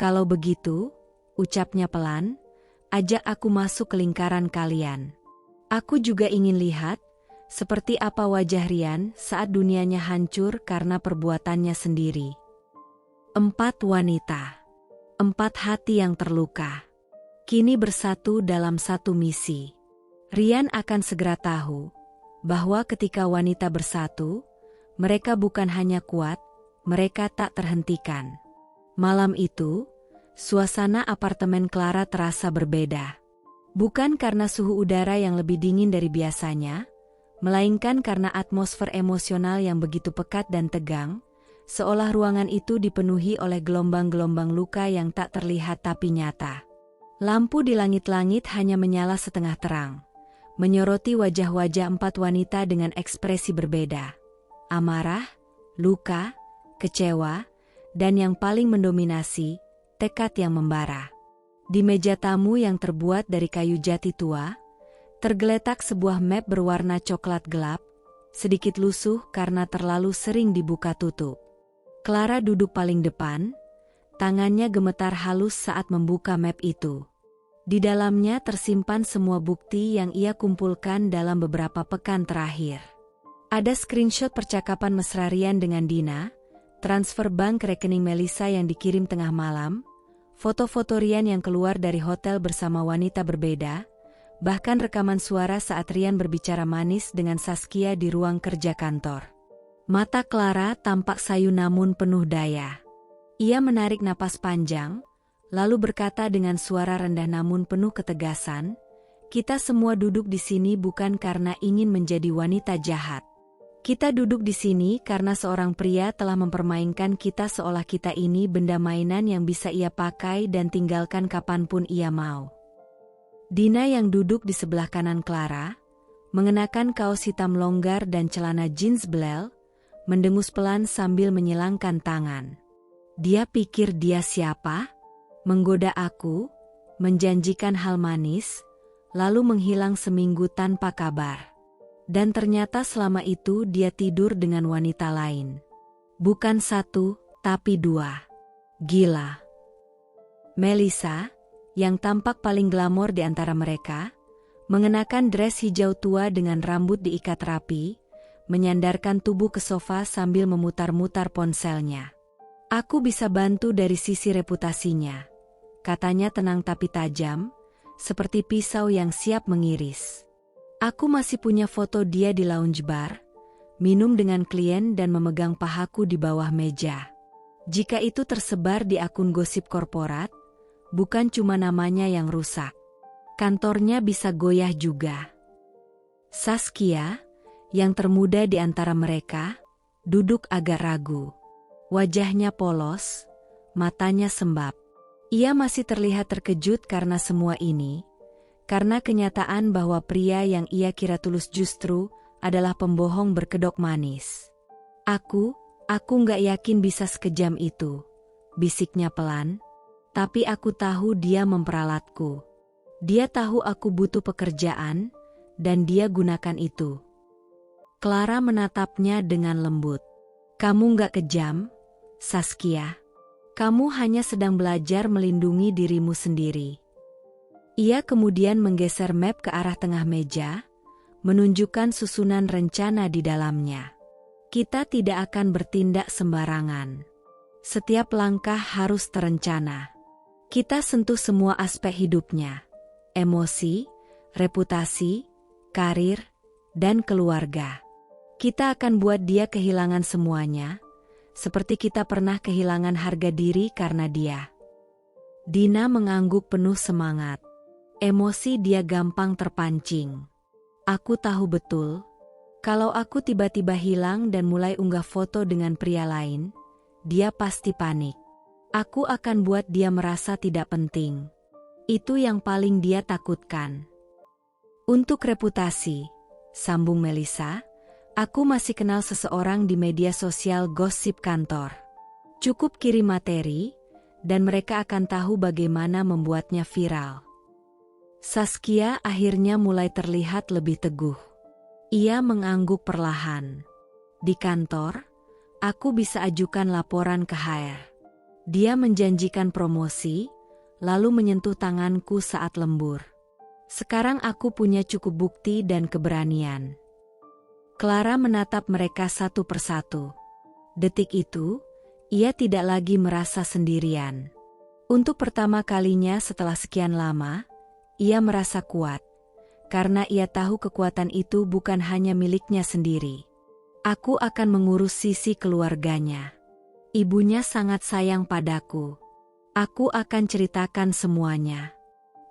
Kalau begitu, ucapnya pelan, ajak aku masuk ke lingkaran kalian. Aku juga ingin lihat, seperti apa wajah Rian saat dunianya hancur karena perbuatannya sendiri. 4 wanita. 4 hati yang terluka. Kini bersatu dalam satu misi. Rian akan segera tahu, bahwa ketika wanita bersatu, mereka bukan hanya kuat, mereka tak terhentikan. Malam itu, suasana apartemen Clara terasa berbeda. Bukan karena suhu udara yang lebih dingin dari biasanya, melainkan karena atmosfer emosional yang begitu pekat dan tegang, seolah ruangan itu dipenuhi oleh gelombang-gelombang luka yang tak terlihat tapi nyata. Lampu di langit-langit hanya menyala setengah terang, menyoroti wajah-wajah 4 wanita dengan ekspresi berbeda. Amarah, luka, kecewa, dan yang paling mendominasi, tekad yang membara. Di meja tamu yang terbuat dari kayu jati tua, tergeletak sebuah map berwarna coklat gelap, sedikit lusuh karena terlalu sering dibuka tutup. Clara duduk paling depan, tangannya gemetar halus saat membuka map itu. Di dalamnya tersimpan semua bukti yang ia kumpulkan dalam beberapa pekan terakhir. Ada screenshot percakapan mesra Rian dengan Dina, transfer bank ke rekening Melissa yang dikirim tengah malam, foto-foto Rian yang keluar dari hotel bersama wanita berbeda, bahkan rekaman suara saat Rian berbicara manis dengan Saskia di ruang kerja kantor. Mata Clara tampak sayu namun penuh daya. Ia menarik napas panjang, lalu berkata dengan suara rendah namun penuh ketegasan, "Kita semua duduk di sini bukan karena ingin menjadi wanita jahat. Kita duduk di sini karena seorang pria telah mempermainkan kita seolah kita ini benda mainan yang bisa ia pakai dan tinggalkan kapanpun ia mau." Dina yang duduk di sebelah kanan Clara, mengenakan kaos hitam longgar dan celana jeans belel, mendengus pelan sambil menyilangkan tangan. Dia pikir dia siapa? Menggoda aku, menjanjikan hal manis, lalu menghilang seminggu tanpa kabar. Dan ternyata selama itu dia tidur dengan wanita lain. Bukan 1, tapi 2. Gila. Melissa, yang tampak paling glamor di antara mereka, mengenakan dress hijau tua dengan rambut diikat rapi, menyandarkan tubuh ke sofa sambil memutar-mutar ponselnya. "Aku bisa bantu dari sisi reputasinya," katanya tenang tapi tajam, seperti pisau yang siap mengiris. "Aku masih punya foto dia di lounge bar, minum dengan klien dan memegang pahaku di bawah meja. Jika itu tersebar di akun gosip korporat, bukan cuma namanya yang rusak, kantornya bisa goyah juga." Saskia, yang termuda di antara mereka, duduk agak ragu. Wajahnya polos, matanya sembab. Ia masih terlihat terkejut karena semua ini, karena kenyataan bahwa pria yang ia kira tulus justru adalah pembohong berkedok manis. Aku nggak yakin bisa sekejam itu," bisiknya pelan. "Tapi aku tahu dia memperalatku. Dia tahu aku butuh pekerjaan, dan dia gunakan itu." Clara menatapnya dengan lembut. Kamu nggak kejam, Saskia. Kamu hanya sedang belajar melindungi dirimu sendiri. Ia kemudian menggeser map ke arah tengah meja, menunjukkan susunan rencana di dalamnya. Kita tidak akan bertindak sembarangan. Setiap langkah harus terencana. Kita sentuh semua aspek hidupnya, emosi, reputasi, karir, dan keluarga. Kita akan buat dia kehilangan semuanya, seperti kita pernah kehilangan harga diri karena dia. Dina mengangguk penuh semangat. Emosi dia gampang terpancing. Aku tahu betul, kalau aku tiba-tiba hilang dan mulai unggah foto dengan pria lain, dia pasti panik. Aku akan buat dia merasa tidak penting. Itu yang paling dia takutkan. Untuk reputasi, sambung Melissa, aku masih kenal seseorang di media sosial gosip kantor. Cukup kirim materi, dan mereka akan tahu bagaimana membuatnya viral. Saskia akhirnya mulai terlihat lebih teguh. Ia mengangguk perlahan. Di kantor, aku bisa ajukan laporan ke HR. Dia menjanjikan promosi, lalu menyentuh tanganku saat lembur. Sekarang aku punya cukup bukti dan keberanian. Clara menatap mereka satu persatu. Detik itu, ia tidak lagi merasa sendirian. Untuk pertama kalinya setelah sekian lama, ia merasa kuat. Karena ia tahu kekuatan itu bukan hanya miliknya sendiri. Aku akan mengurus sisi keluarganya. Ibunya sangat sayang padaku. Aku akan ceritakan semuanya.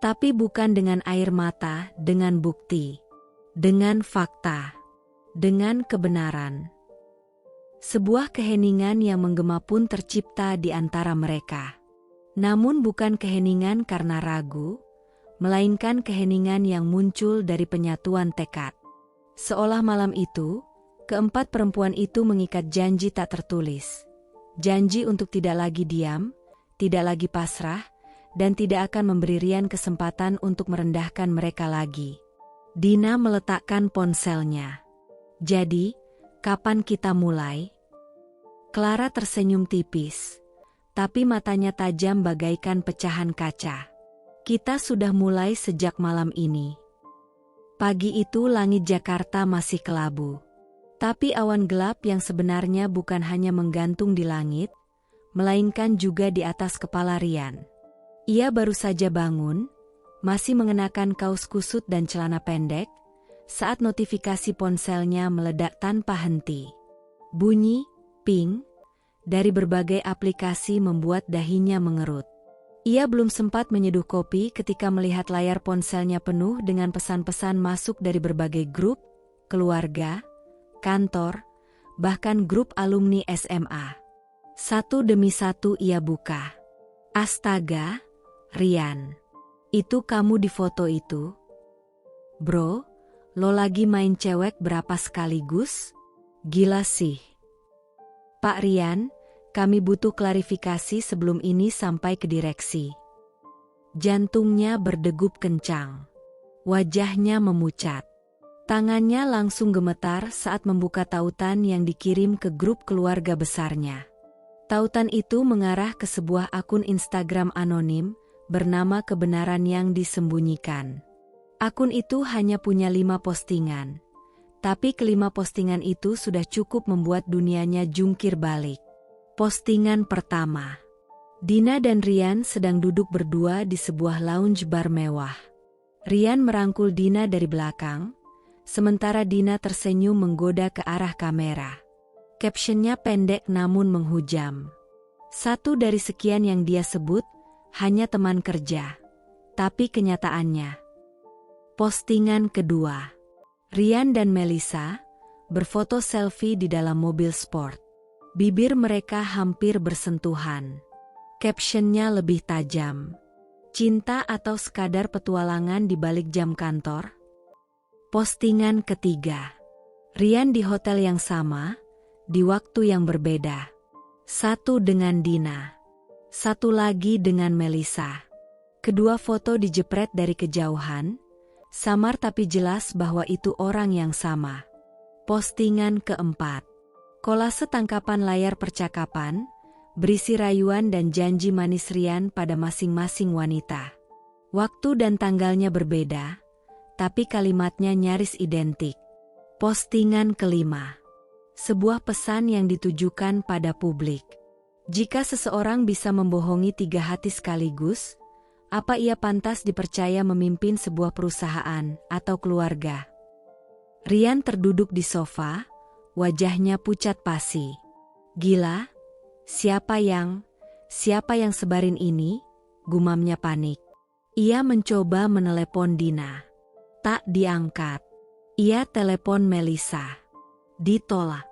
Tapi bukan dengan air mata, dengan bukti. Dengan fakta. Dengan kebenaran. Sebuah keheningan yang menggema pun tercipta di antara mereka. Namun bukan keheningan karena ragu, melainkan keheningan yang muncul dari penyatuan tekad. Seolah malam itu, keempat perempuan itu mengikat janji tak tertulis. Janji untuk tidak lagi diam, tidak lagi pasrah, dan tidak akan memberi Rian kesempatan untuk merendahkan mereka lagi. Dina meletakkan ponselnya. Jadi, kapan kita mulai? Clara tersenyum tipis, tapi matanya tajam bagaikan pecahan kaca. Kita sudah mulai sejak malam ini. Pagi itu langit Jakarta masih kelabu. Tapi awan gelap yang sebenarnya bukan hanya menggantung di langit, melainkan juga di atas kepala Rian. Ia baru saja bangun, masih mengenakan kaos kusut dan celana pendek, saat notifikasi ponselnya meledak tanpa henti. Bunyi, ping, dari berbagai aplikasi membuat dahinya mengerut. Ia belum sempat menyeduh kopi ketika melihat layar ponselnya penuh dengan pesan-pesan masuk dari berbagai grup, keluarga, kantor, bahkan grup alumni SMA. Satu demi satu ia buka. Astaga, Rian. Itu kamu di foto itu? Bro, lo lagi main cewek berapa sekaligus? Gila sih. Pak Rian, kami butuh klarifikasi sebelum ini sampai ke direksi. Jantungnya berdegup kencang. Wajahnya memucat. Tangannya langsung gemetar saat membuka tautan yang dikirim ke grup keluarga besarnya. Tautan itu mengarah ke sebuah akun Instagram anonim bernama Kebenaran yang Disembunyikan. Akun itu hanya punya 5 postingan. Tapi kelima postingan itu sudah cukup membuat dunianya jungkir balik. Postingan pertama. Dina dan Rian sedang duduk berdua di sebuah lounge bar mewah. Rian merangkul Dina dari belakang, sementara Dina tersenyum menggoda ke arah kamera. Captionnya pendek namun menghujam. Satu dari sekian yang dia sebut, hanya teman kerja. Tapi kenyataannya. Postingan kedua. Rian dan Melissa berfoto selfie di dalam mobil sport. Bibir mereka hampir bersentuhan. Captionnya lebih tajam. Cinta atau sekadar petualangan di balik jam kantor? Postingan ketiga. Rian di hotel yang sama, di waktu yang berbeda. Satu dengan Dina. Satu lagi dengan Melissa. Kedua foto dijepret dari kejauhan, samar tapi jelas bahwa itu orang yang sama. Postingan keempat. Kolase tangkapan layar percakapan, berisi rayuan dan janji manis Rian pada masing-masing wanita. Waktu dan tanggalnya berbeda, tapi kalimatnya nyaris identik. Postingan kelima. Sebuah pesan yang ditujukan pada publik. Jika seseorang bisa membohongi 3 hati sekaligus, apa ia pantas dipercaya memimpin sebuah perusahaan atau keluarga? Rian terduduk di sofa, wajahnya pucat pasi. Gila, siapa yang sebarin ini? Gumamnya panik. Ia mencoba menelepon Dina. Tak diangkat. Ia telepon Melisa. Ditolak.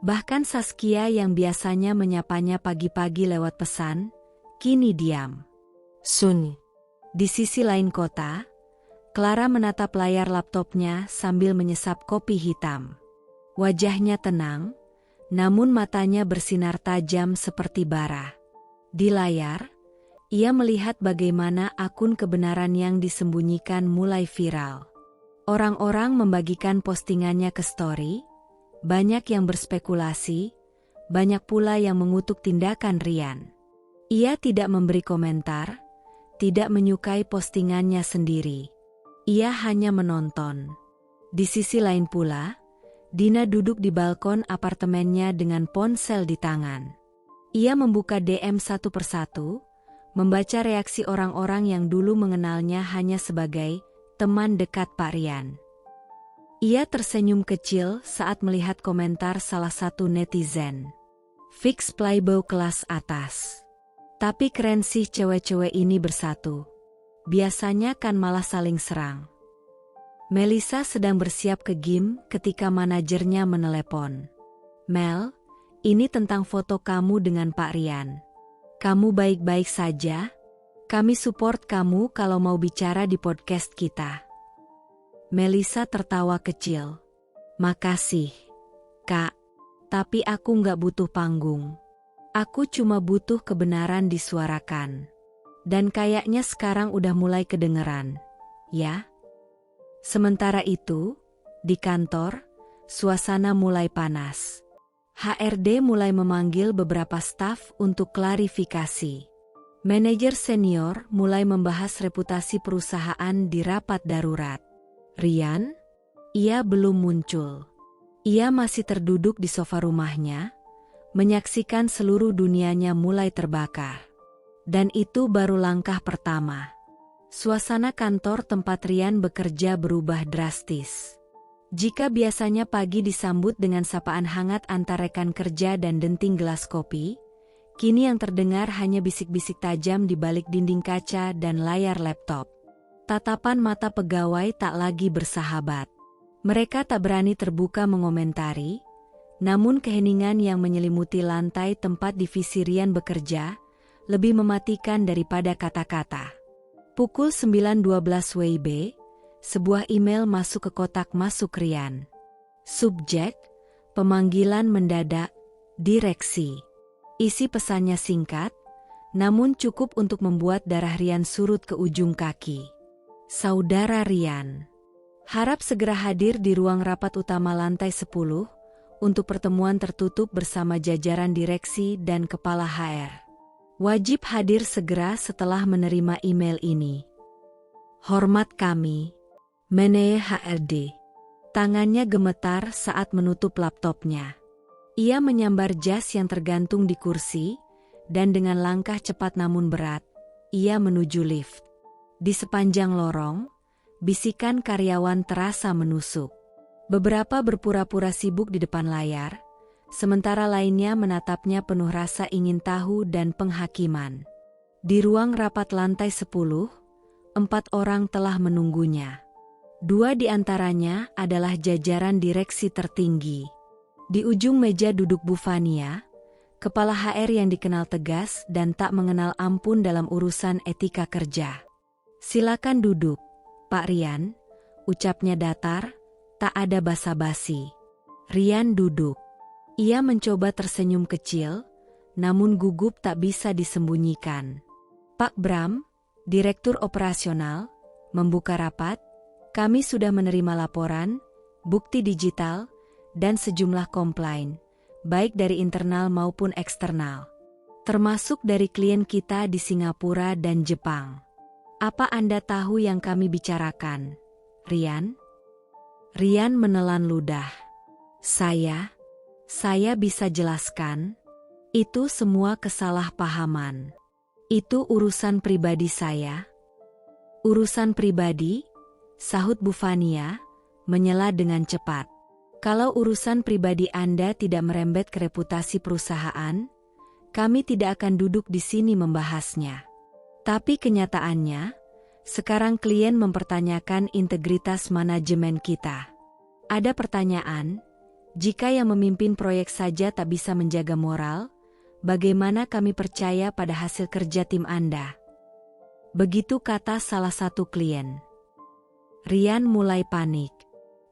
Bahkan Saskia yang biasanya menyapanya pagi-pagi lewat pesan, kini diam. Sunyi. Di sisi lain kota, Clara menatap layar laptopnya sambil menyesap kopi hitam. Wajahnya tenang, namun matanya bersinar tajam seperti bara. Di layar, ia melihat bagaimana akun kebenaran yang disembunyikan mulai viral. Orang-orang membagikan postingannya ke story, banyak yang berspekulasi, banyak pula yang mengutuk tindakan Rian. Ia tidak memberi komentar, tidak menyukai postingannya sendiri. Ia hanya menonton. Di sisi lain pula, Dina duduk di balkon apartemennya dengan ponsel di tangan. Ia membuka DM satu persatu, membaca reaksi orang-orang yang dulu mengenalnya hanya sebagai teman dekat Pak Rian. Ia tersenyum kecil saat melihat komentar salah satu netizen. Fix playboy kelas atas. Tapi keren sih cewek-cewek ini bersatu. Biasanya kan malah saling serang. Melisa sedang bersiap ke gym ketika manajernya menelepon. Mel, ini tentang foto kamu dengan Pak Rian. Kamu baik-baik saja? Kami support kamu kalau mau bicara di podcast kita. Melisa tertawa kecil. Makasih, Kak. Tapi aku nggak butuh panggung. Aku cuma butuh kebenaran disuarakan. Dan kayaknya sekarang udah mulai kedengeran, ya? Sementara itu, di kantor, suasana mulai panas. HRD mulai memanggil beberapa staf untuk klarifikasi. Manajer senior mulai membahas reputasi perusahaan di rapat darurat. Rian? Ia belum muncul. Ia masih terduduk di sofa rumahnya, menyaksikan seluruh dunianya mulai terbakar. Dan itu baru langkah pertama. Suasana kantor tempat Rian bekerja berubah drastis. Jika biasanya pagi disambut dengan sapaan hangat antar rekan kerja dan denting gelas kopi, kini yang terdengar hanya bisik-bisik tajam di balik dinding kaca dan layar laptop. Tatapan mata pegawai tak lagi bersahabat. Mereka tak berani terbuka mengomentari, namun keheningan yang menyelimuti lantai tempat divisi Rian bekerja lebih mematikan daripada kata-kata. Pukul 9.12 WIB, sebuah email masuk ke kotak masuk Rian. Subjek, pemanggilan mendadak, direksi. Isi pesannya singkat, namun cukup untuk membuat darah Rian surut ke ujung kaki. Saudara Rian, harap segera hadir di ruang rapat utama lantai 10 untuk pertemuan tertutup bersama jajaran direksi dan kepala HR. Wajib hadir segera setelah menerima email ini. Hormat kami, Mene HRD. Tangannya gemetar saat menutup laptopnya. Ia menyambar jas yang tergantung di kursi, dan dengan langkah cepat namun berat, ia menuju lift. Di sepanjang lorong, bisikan karyawan terasa menusuk. Beberapa berpura-pura sibuk di depan layar, sementara lainnya menatapnya penuh rasa ingin tahu dan penghakiman. Di ruang rapat lantai 10, 4 orang telah menunggunya. 2 di antaranya adalah jajaran direksi tertinggi. Di ujung meja duduk Bu Fania, kepala HR yang dikenal tegas dan tak mengenal ampun dalam urusan etika kerja. Silakan duduk, Pak Rian, ucapnya datar, tak ada basa-basi. Rian duduk. Ia mencoba tersenyum kecil, namun gugup tak bisa disembunyikan. Pak Bram, Direktur Operasional, membuka rapat. Kami sudah menerima laporan, bukti digital, dan sejumlah komplain, baik dari internal maupun eksternal. Termasuk dari klien kita di Singapura dan Jepang. Apa Anda tahu yang kami bicarakan, Rian? Rian menelan ludah. Saya bisa jelaskan. Itu semua kesalahpahaman. Itu urusan pribadi saya. Urusan pribadi? Sahut Bu Fania, menyela dengan cepat. Kalau urusan pribadi Anda tidak merembet ke reputasi perusahaan, kami tidak akan duduk di sini membahasnya. Tapi kenyataannya, sekarang klien mempertanyakan integritas manajemen kita. Ada pertanyaan, jika yang memimpin proyek saja tak bisa menjaga moral, bagaimana kami percaya pada hasil kerja tim Anda? Begitu kata salah satu klien. Rian mulai panik.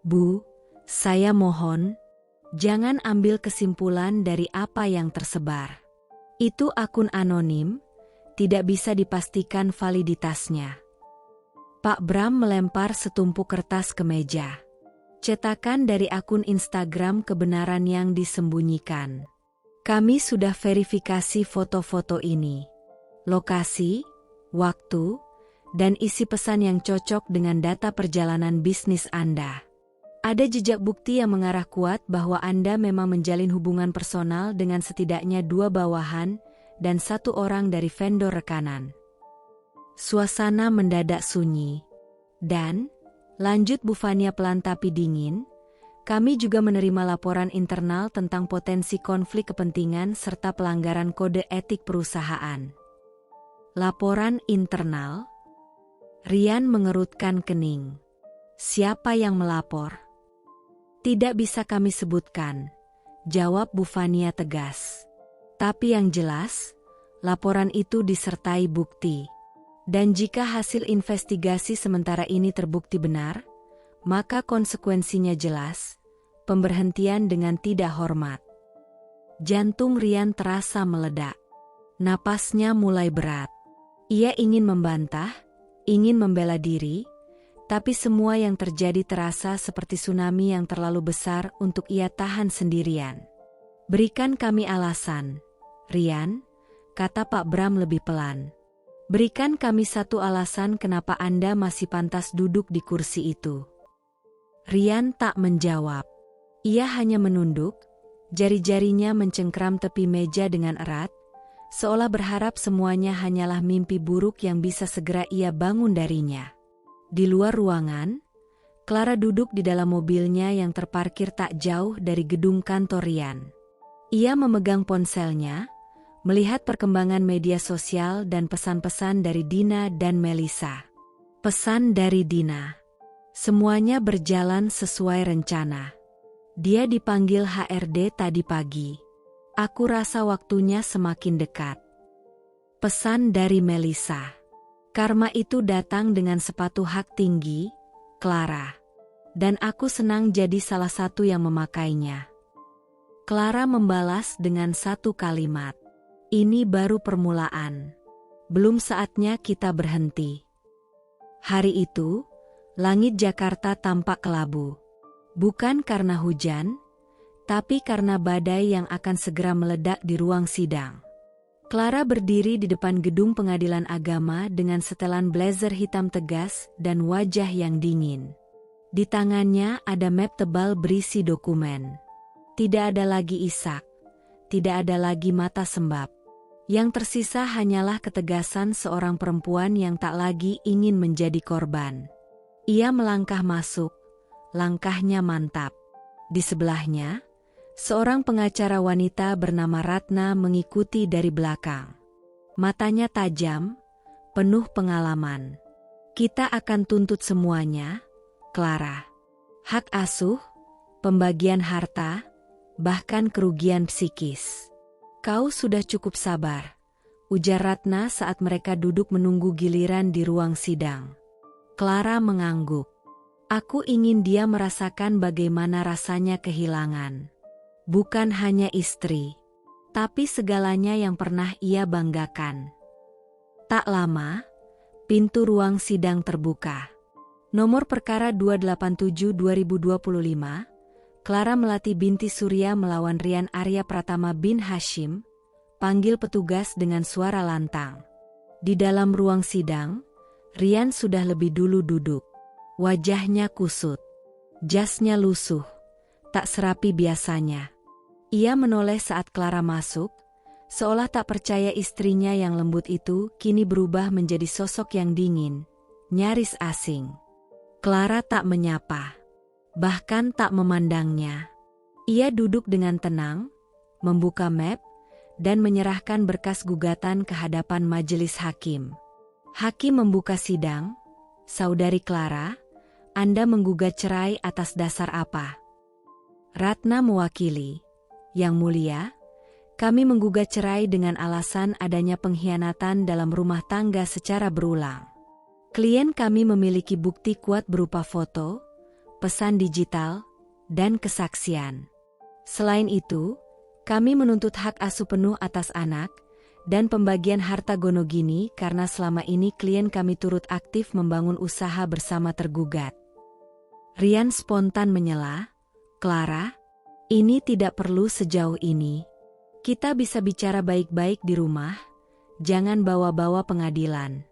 Bu, saya mohon, jangan ambil kesimpulan dari apa yang tersebar. Itu akun anonim, tidak bisa dipastikan validitasnya. Pak Bram melempar setumpuk kertas ke meja. Cetakan dari akun Instagram kebenaran yang disembunyikan. Kami sudah verifikasi foto-foto ini. Lokasi, waktu, dan isi pesan yang cocok dengan data perjalanan bisnis Anda. Ada jejak bukti yang mengarah kuat bahwa Anda memang menjalin hubungan personal dengan setidaknya 2 bawahan dan 1 orang dari vendor rekanan. Suasana mendadak sunyi. Dan, lanjut Bu Fania pelan tapi dingin, kami juga menerima laporan internal tentang potensi konflik kepentingan serta pelanggaran kode etik perusahaan. Laporan internal? Rian mengerutkan kening. Siapa yang melapor? Tidak bisa kami sebutkan, jawab Bu Fania tegas. Tapi yang jelas, laporan itu disertai bukti. Dan jika hasil investigasi sementara ini terbukti benar, maka konsekuensinya jelas, pemberhentian dengan tidak hormat. Jantung Rian terasa meledak. Napasnya mulai berat. Ia ingin membantah, ingin membela diri, tapi semua yang terjadi terasa seperti tsunami yang terlalu besar untuk ia tahan sendirian. Berikan kami alasan, Rian, kata Pak Bram lebih pelan. Berikan kami satu alasan kenapa Anda masih pantas duduk di kursi itu. Rian tak menjawab. Ia hanya menunduk, jari-jarinya mencengkram tepi meja dengan erat, seolah berharap semuanya hanyalah mimpi buruk yang bisa segera ia bangun darinya. Di luar ruangan, Clara duduk di dalam mobilnya yang terparkir tak jauh dari gedung kantor Rian. Ia memegang ponselnya, melihat perkembangan media sosial dan pesan-pesan dari Dina dan Melissa. Pesan dari Dina. Semuanya berjalan sesuai rencana. Dia dipanggil HRD tadi pagi. Aku rasa waktunya semakin dekat. Pesan dari Melissa. Karma itu datang dengan sepatu hak tinggi, Clara. Dan aku senang jadi salah satu yang memakainya. Clara membalas dengan satu kalimat. Ini baru permulaan. Belum saatnya kita berhenti. Hari itu, langit Jakarta tampak kelabu. Bukan karena hujan, tapi karena badai yang akan segera meledak di ruang sidang. Clara berdiri di depan gedung pengadilan agama dengan setelan blazer hitam tegas dan wajah yang dingin. Di tangannya ada map tebal berisi dokumen. Tidak ada lagi isak, tidak ada lagi mata sembab. Yang tersisa hanyalah ketegasan seorang perempuan yang tak lagi ingin menjadi korban. Ia melangkah masuk, langkahnya mantap. Di sebelahnya, seorang pengacara wanita bernama Ratna mengikuti dari belakang. Matanya tajam, penuh pengalaman. Kita akan tuntut semuanya, Clara. Hak asuh, pembagian harta, bahkan kerugian psikis. Kau sudah cukup sabar, ujar Ratna saat mereka duduk menunggu giliran di ruang sidang. Clara mengangguk. Aku ingin dia merasakan bagaimana rasanya kehilangan. Bukan hanya istri, tapi segalanya yang pernah ia banggakan. Tak lama, pintu ruang sidang terbuka. Nomor perkara 287/2025, Clara Melati binti Surya melawan Rian Arya Pratama bin Hashim, panggil petugas dengan suara lantang. Di dalam ruang sidang, Rian sudah lebih dulu duduk. Wajahnya kusut. Jasnya lusuh. Tak serapi biasanya. Ia menoleh saat Clara masuk, seolah tak percaya istrinya yang lembut itu kini berubah menjadi sosok yang dingin, nyaris asing. Clara tak menyapa, bahkan tak memandangnya. Ia duduk dengan tenang, membuka map, dan menyerahkan berkas gugatan ke hadapan majelis hakim. Hakim membuka sidang. Saudari Clara, Anda menggugat cerai atas dasar apa? Ratna mewakili. Yang mulia, kami menggugat cerai dengan alasan adanya pengkhianatan dalam rumah tangga secara berulang. Klien kami memiliki bukti kuat berupa foto, pesan digital, dan kesaksian. Selain itu, kami menuntut hak asuh penuh atas anak, dan pembagian harta gonogini karena selama ini klien kami turut aktif membangun usaha bersama tergugat. Rian spontan menyela, Clara, ini tidak perlu sejauh ini. Kita bisa bicara baik-baik di rumah, jangan bawa-bawa pengadilan.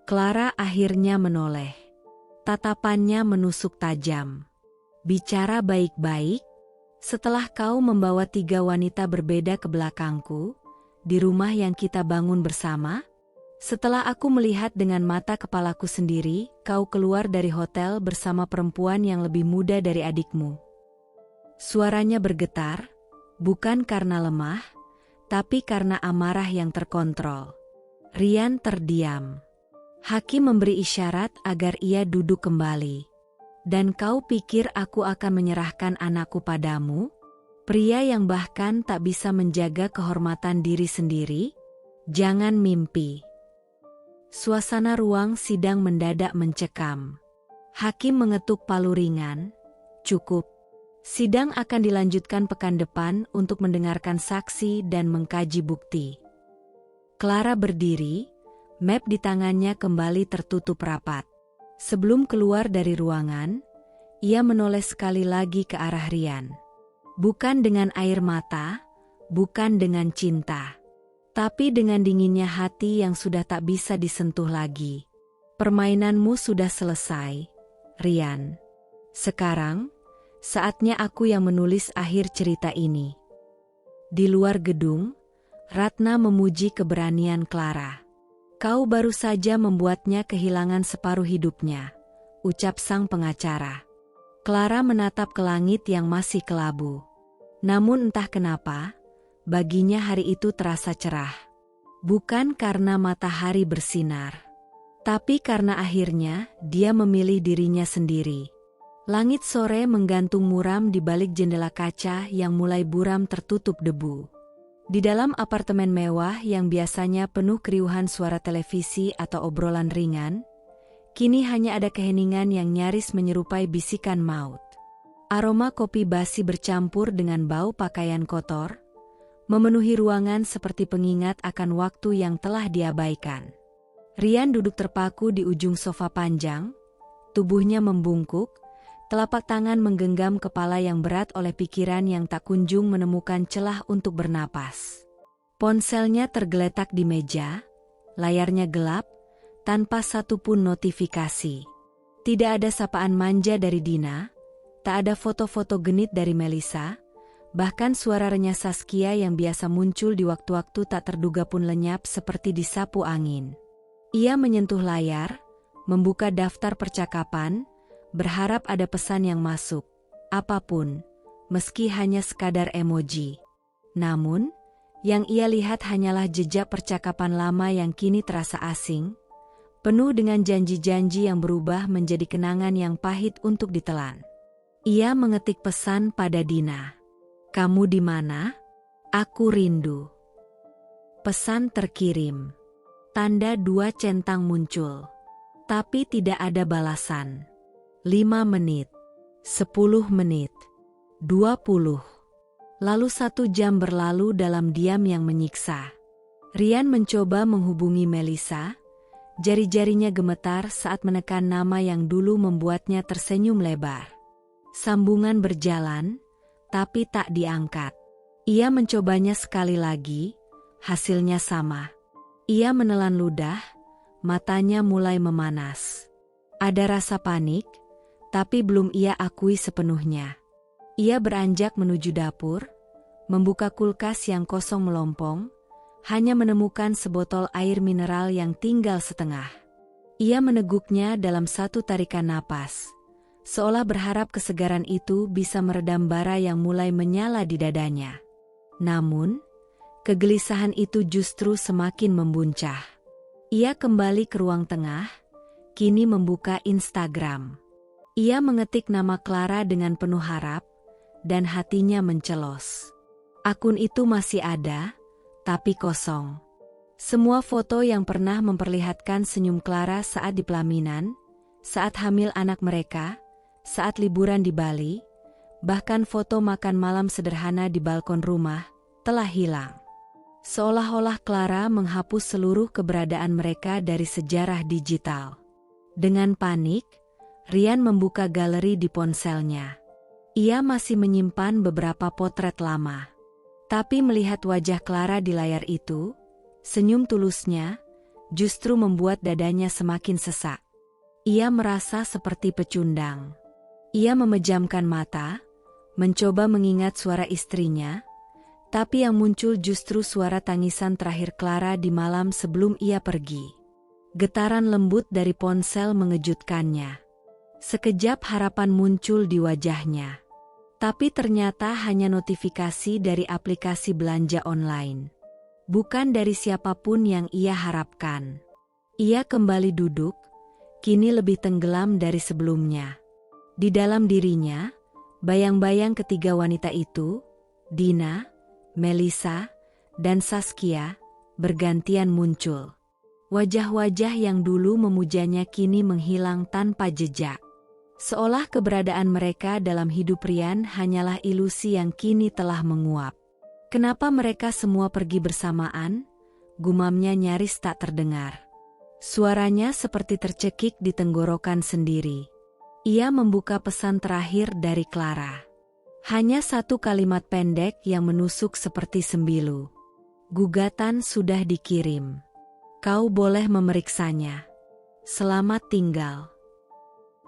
Clara akhirnya menoleh. Tatapannya menusuk tajam. Bicara baik-baik? Setelah kau membawa 3 wanita berbeda ke belakangku, di rumah yang kita bangun bersama? Setelah aku melihat dengan mata kepalaku sendiri, kau keluar dari hotel bersama perempuan yang lebih muda dari adikmu. Suaranya bergetar, bukan karena lemah, tapi karena amarah yang terkontrol. Rian terdiam. Hakim memberi isyarat agar ia duduk kembali. Dan kau pikir aku akan menyerahkan anakku padamu? Pria yang bahkan tak bisa menjaga kehormatan diri sendiri? Jangan mimpi. Suasana ruang sidang mendadak mencekam. Hakim mengetuk palu ringan. Cukup. Sidang akan dilanjutkan pekan depan untuk mendengarkan saksi dan mengkaji bukti. Clara berdiri, map di tangannya kembali tertutup rapat. Sebelum keluar dari ruangan, ia menoleh sekali lagi ke arah Rian. Bukan dengan air mata, bukan dengan cinta, tapi dengan dinginnya hati yang sudah tak bisa disentuh lagi. Permainanmu sudah selesai, Rian. Sekarang, saatnya aku yang menulis akhir cerita ini. Di luar gedung, Ratna memuji keberanian Clara. Kau baru saja membuatnya kehilangan separuh hidupnya, ucap sang pengacara. Clara menatap ke langit yang masih kelabu. Namun entah kenapa, baginya hari itu terasa cerah. Bukan karena matahari bersinar, tapi karena akhirnya dia memilih dirinya sendiri. Langit sore menggantung muram di balik jendela kaca yang mulai buram tertutup debu. Di dalam apartemen mewah yang biasanya penuh keriuhan suara televisi atau obrolan ringan, kini hanya ada keheningan yang nyaris menyerupai bisikan maut. Aroma kopi basi bercampur dengan bau pakaian kotor, memenuhi ruangan seperti pengingat akan waktu yang telah diabaikan. Rian duduk terpaku di ujung sofa panjang, tubuhnya membungkuk, telapak tangan menggenggam kepala yang berat oleh pikiran yang tak kunjung menemukan celah untuk bernapas. Ponselnya tergeletak di meja, layarnya gelap, tanpa satupun notifikasi. Tidak ada sapaan manja dari Dina, tak ada foto-foto genit dari Melisa, bahkan suara renyah Saskia yang biasa muncul di waktu-waktu tak terduga pun lenyap seperti disapu angin. Ia menyentuh layar, membuka daftar percakapan, berharap ada pesan yang masuk, apapun, meski hanya sekadar emoji. Namun, yang ia lihat hanyalah jejak percakapan lama yang kini terasa asing, penuh dengan janji-janji yang berubah menjadi kenangan yang pahit untuk ditelan. Ia mengetik pesan pada Dina. Kamu di mana? Aku rindu. Pesan terkirim. Tanda 2 centang muncul. Tapi tidak ada balasan. 5 menit, 10 menit, 20. Lalu 1 jam berlalu dalam diam yang menyiksa. Rian mencoba menghubungi Melisa, jari-jarinya gemetar saat menekan nama yang dulu membuatnya tersenyum lebar. Sambungan berjalan, tapi tak diangkat. Ia mencobanya sekali lagi, hasilnya sama. Ia menelan ludah, matanya mulai memanas. Ada rasa panik, tapi belum ia akui sepenuhnya. Ia beranjak menuju dapur, membuka kulkas yang kosong melompong, hanya menemukan sebotol air mineral yang tinggal setengah. Ia meneguknya dalam satu tarikan napas, seolah berharap kesegaran itu bisa meredam bara yang mulai menyala di dadanya. Namun, kegelisahan itu justru semakin membuncah. Ia kembali ke ruang tengah, kini membuka Instagram. Ia mengetik nama Clara dengan penuh harap, dan hatinya mencelos. Akun itu masih ada, tapi kosong. Semua foto yang pernah memperlihatkan senyum Clara saat di pelaminan, saat hamil anak mereka, saat liburan di Bali, bahkan foto makan malam sederhana di balkon rumah, telah hilang. Seolah-olah Clara menghapus seluruh keberadaan mereka dari sejarah digital. Dengan panik, Rian membuka galeri di ponselnya. Ia masih menyimpan beberapa potret lama. Tapi melihat wajah Clara di layar itu, senyum tulusnya justru membuat dadanya semakin sesak. Ia merasa seperti pecundang. Ia memejamkan mata, mencoba mengingat suara istrinya, tapi yang muncul justru suara tangisan terakhir Clara di malam sebelum ia pergi. Getaran lembut dari ponsel mengejutkannya. Sekejap harapan muncul di wajahnya. Tapi ternyata hanya notifikasi dari aplikasi belanja online. Bukan dari siapapun yang ia harapkan. Ia kembali duduk, kini lebih tenggelam dari sebelumnya. Di dalam dirinya, bayang-bayang ketiga wanita itu, Dina, Melissa, dan Saskia, bergantian muncul. Wajah-wajah yang dulu memujanya kini menghilang tanpa jejak. Seolah keberadaan mereka dalam hidup Rian hanyalah ilusi yang kini telah menguap. Kenapa mereka semua pergi bersamaan? Gumamnya nyaris tak terdengar. Suaranya seperti tercekik di tenggorokan sendiri. Ia membuka pesan terakhir dari Clara. Hanya satu kalimat pendek yang menusuk seperti sembilu. Gugatan sudah dikirim. Kau boleh memeriksanya. Selamat tinggal.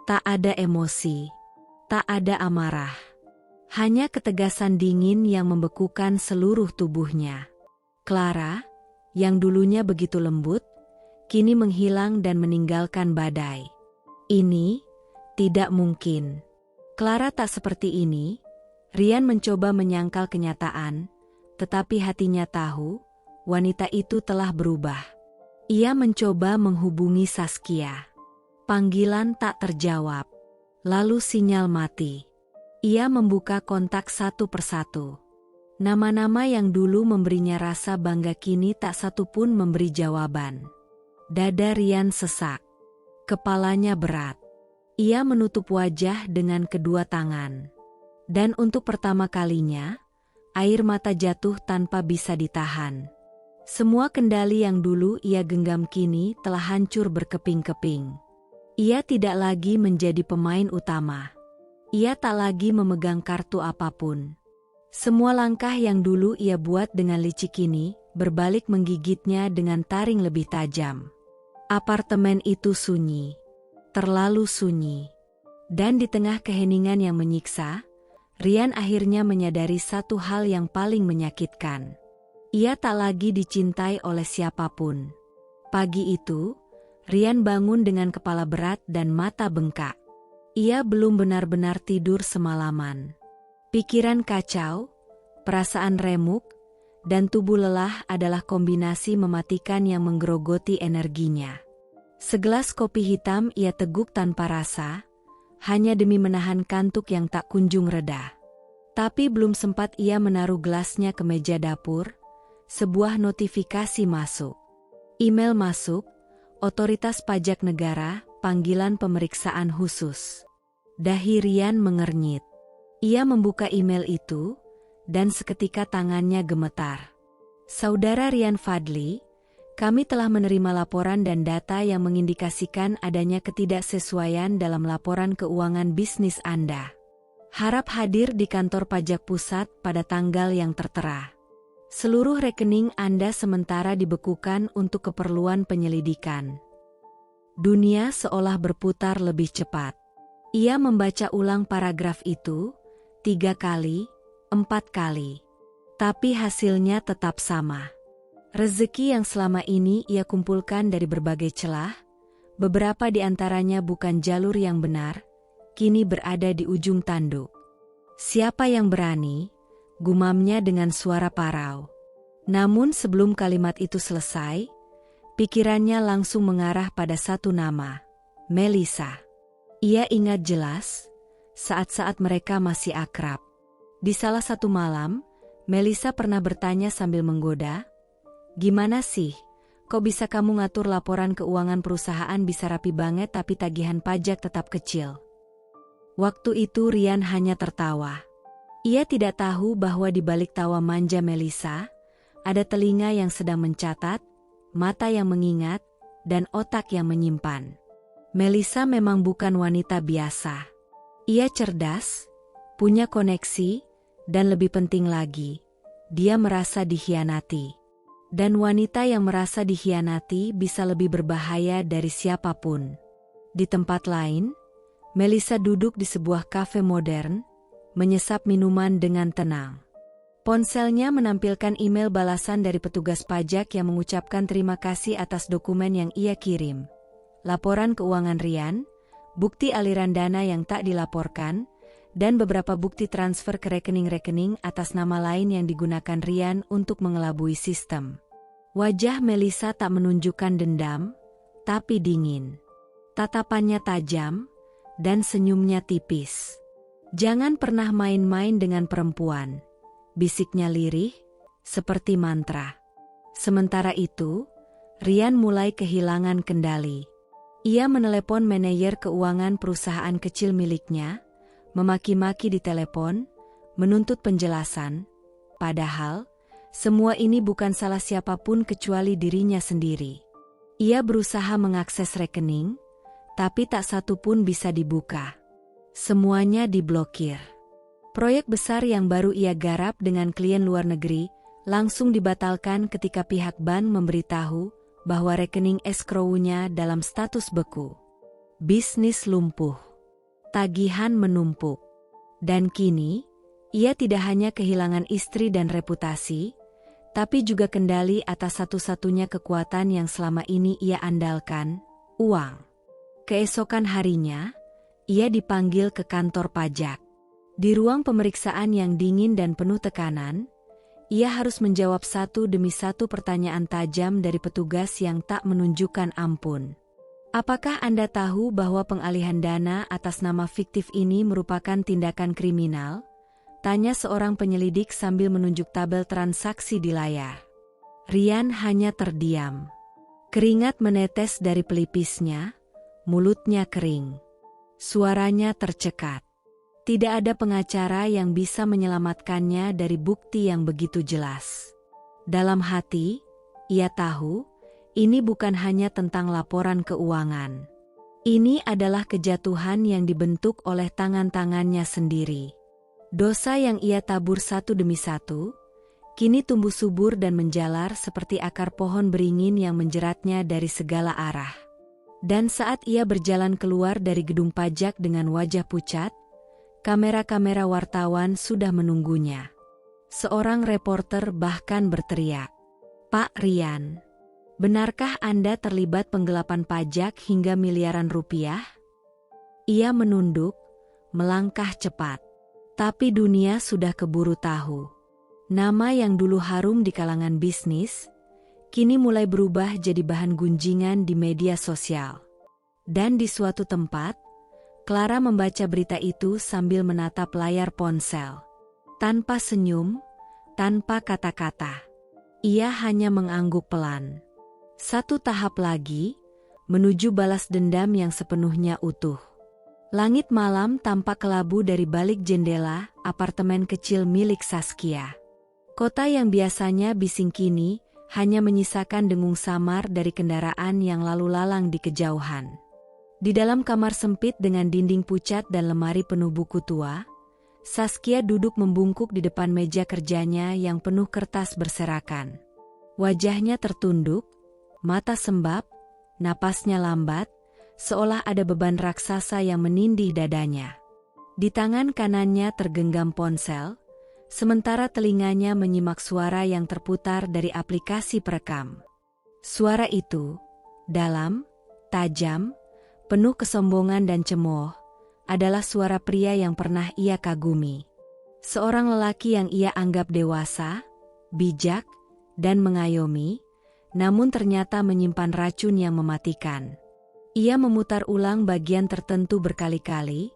Tak ada emosi, tak ada amarah. Hanya ketegasan dingin yang membekukan seluruh tubuhnya. Clara, yang dulunya begitu lembut, kini menghilang dan meninggalkan badai. Ini tidak mungkin. Clara tak seperti ini. Rian mencoba menyangkal kenyataan, tetapi hatinya tahu, wanita itu telah berubah. Ia mencoba menghubungi Saskia. Panggilan tak terjawab. Lalu sinyal mati. Ia membuka kontak satu persatu. Nama-nama yang dulu memberinya rasa bangga kini tak satu pun memberi jawaban. Dada Rian sesak. Kepalanya berat. Ia menutup wajah dengan kedua tangan. Dan untuk pertama kalinya, air mata jatuh tanpa bisa ditahan. Semua kendali yang dulu ia genggam kini telah hancur berkeping-keping. Ia tidak lagi menjadi pemain utama. Ia tak lagi memegang kartu apapun. Semua langkah yang dulu ia buat dengan licik kini berbalik menggigitnya dengan taring lebih tajam. Apartemen itu sunyi. Terlalu sunyi. Dan di tengah keheningan yang menyiksa, Rian akhirnya menyadari satu hal yang paling menyakitkan. Ia tak lagi dicintai oleh siapapun. Pagi itu, Rian bangun dengan kepala berat dan mata bengkak. Ia belum benar-benar tidur semalaman. Pikiran kacau, perasaan remuk, dan tubuh lelah adalah kombinasi mematikan yang menggerogoti energinya. Segelas kopi hitam ia teguk tanpa rasa, hanya demi menahan kantuk yang tak kunjung reda. Tapi belum sempat ia menaruh gelasnya ke meja dapur, sebuah notifikasi masuk. Email masuk, Otoritas Pajak Negara, panggilan pemeriksaan khusus. Dahi Rian mengernyit. Ia membuka email itu, dan seketika tangannya gemetar. Saudara Rian Fadli, kami telah menerima laporan dan data yang mengindikasikan adanya ketidaksesuaian dalam laporan keuangan bisnis Anda. Harap hadir di kantor pajak pusat pada tanggal yang tertera. Seluruh rekening Anda sementara dibekukan untuk keperluan penyelidikan. Dunia seolah berputar lebih cepat. Ia membaca ulang paragraf itu 3 kali, 4 kali. Tapi hasilnya tetap sama. Rezeki yang selama ini ia kumpulkan dari berbagai celah, beberapa di antaranya bukan jalur yang benar, kini berada di ujung tanduk. Siapa yang berani? Gumamnya dengan suara parau. Namun sebelum kalimat itu selesai, pikirannya langsung mengarah pada satu nama, Melissa. Ia ingat jelas, saat-saat mereka masih akrab. Di salah satu malam, Melissa pernah bertanya sambil menggoda, "Gimana sih, kok bisa kamu ngatur laporan keuangan perusahaan bisa rapi banget tapi tagihan pajak tetap kecil?" Waktu itu Rian hanya tertawa. Ia tidak tahu bahwa di balik tawa manja Melissa, ada telinga yang sedang mencatat, mata yang mengingat, dan otak yang menyimpan. Melissa memang bukan wanita biasa. Ia cerdas, punya koneksi, dan lebih penting lagi, dia merasa dikhianati. Dan wanita yang merasa dikhianati bisa lebih berbahaya dari siapapun. Di tempat lain, Melissa duduk di sebuah kafe modern, menyesap minuman dengan tenang. Ponselnya menampilkan email balasan dari petugas pajak yang mengucapkan terima kasih atas dokumen yang ia kirim. Laporan keuangan Rian, bukti aliran dana yang tak dilaporkan, dan beberapa bukti transfer ke rekening-rekening atas nama lain yang digunakan Rian untuk mengelabui sistem. Wajah Melissa tak menunjukkan dendam, tapi dingin. Tatapannya tajam, dan senyumnya tipis. "Jangan pernah main-main dengan perempuan," bisiknya lirih, seperti mantra. Sementara itu, Rian mulai kehilangan kendali. Ia menelepon manajer keuangan perusahaan kecil miliknya, memaki-maki di telepon, menuntut penjelasan, padahal semua ini bukan salah siapapun kecuali dirinya sendiri. Ia berusaha mengakses rekening, tapi tak satu pun bisa dibuka. Semuanya diblokir. Proyek besar yang baru ia garap dengan klien luar negeri langsung dibatalkan ketika pihak bank memberitahu bahwa rekening escrow-nya dalam status beku. Bisnis lumpuh. Tagihan menumpuk. Dan kini, ia tidak hanya kehilangan istri dan reputasi, tapi juga kendali atas satu-satunya kekuatan yang selama ini ia andalkan, uang. Keesokan harinya, ia dipanggil ke kantor pajak. Di ruang pemeriksaan yang dingin dan penuh tekanan, ia harus menjawab satu demi satu pertanyaan tajam dari petugas yang tak menunjukkan ampun. "Apakah Anda tahu bahwa pengalihan dana atas nama fiktif ini merupakan tindakan kriminal?" tanya seorang penyelidik sambil menunjuk tabel transaksi di layar. Rian hanya terdiam. Keringat menetes dari pelipisnya, mulutnya kering. Suaranya tercekat. Tidak ada pengacara yang bisa menyelamatkannya dari bukti yang begitu jelas. Dalam hati, ia tahu, ini bukan hanya tentang laporan keuangan. Ini adalah kejatuhan yang dibentuk oleh tangan-tangannya sendiri. Dosa yang ia tabur satu demi satu, kini tumbuh subur dan menjalar seperti akar pohon beringin yang menjeratnya dari segala arah. Dan saat ia berjalan keluar dari gedung pajak dengan wajah pucat, kamera-kamera wartawan sudah menunggunya. Seorang reporter bahkan berteriak, "Pak Rian, benarkah Anda terlibat penggelapan pajak hingga miliaran rupiah?" Ia menunduk, melangkah cepat. Tapi dunia sudah keburu tahu. Nama yang dulu harum di kalangan bisnis, kini mulai berubah jadi bahan gunjingan di media sosial. Dan di suatu tempat, Clara membaca berita itu sambil menatap layar ponsel. Tanpa senyum, tanpa kata-kata. Ia hanya mengangguk pelan. Satu tahap lagi, menuju balas dendam yang sepenuhnya utuh. Langit malam tampak kelabu dari balik jendela apartemen kecil milik Saskia. Kota yang biasanya bising kini hanya menyisakan dengung samar dari kendaraan yang lalu lalang di kejauhan. Di dalam kamar sempit dengan dinding pucat dan lemari penuh buku tua, Saskia duduk membungkuk di depan meja kerjanya yang penuh kertas berserakan. Wajahnya tertunduk, mata sembab, napasnya lambat, seolah ada beban raksasa yang menindih dadanya. Di tangan kanannya tergenggam ponsel, sementara telinganya menyimak suara yang terputar dari aplikasi perekam. Suara itu, dalam, tajam, penuh kesombongan dan cemooh, adalah suara pria yang pernah ia kagumi. Seorang lelaki yang ia anggap dewasa, bijak, dan mengayomi, namun ternyata menyimpan racun yang mematikan. Ia memutar ulang bagian tertentu berkali-kali,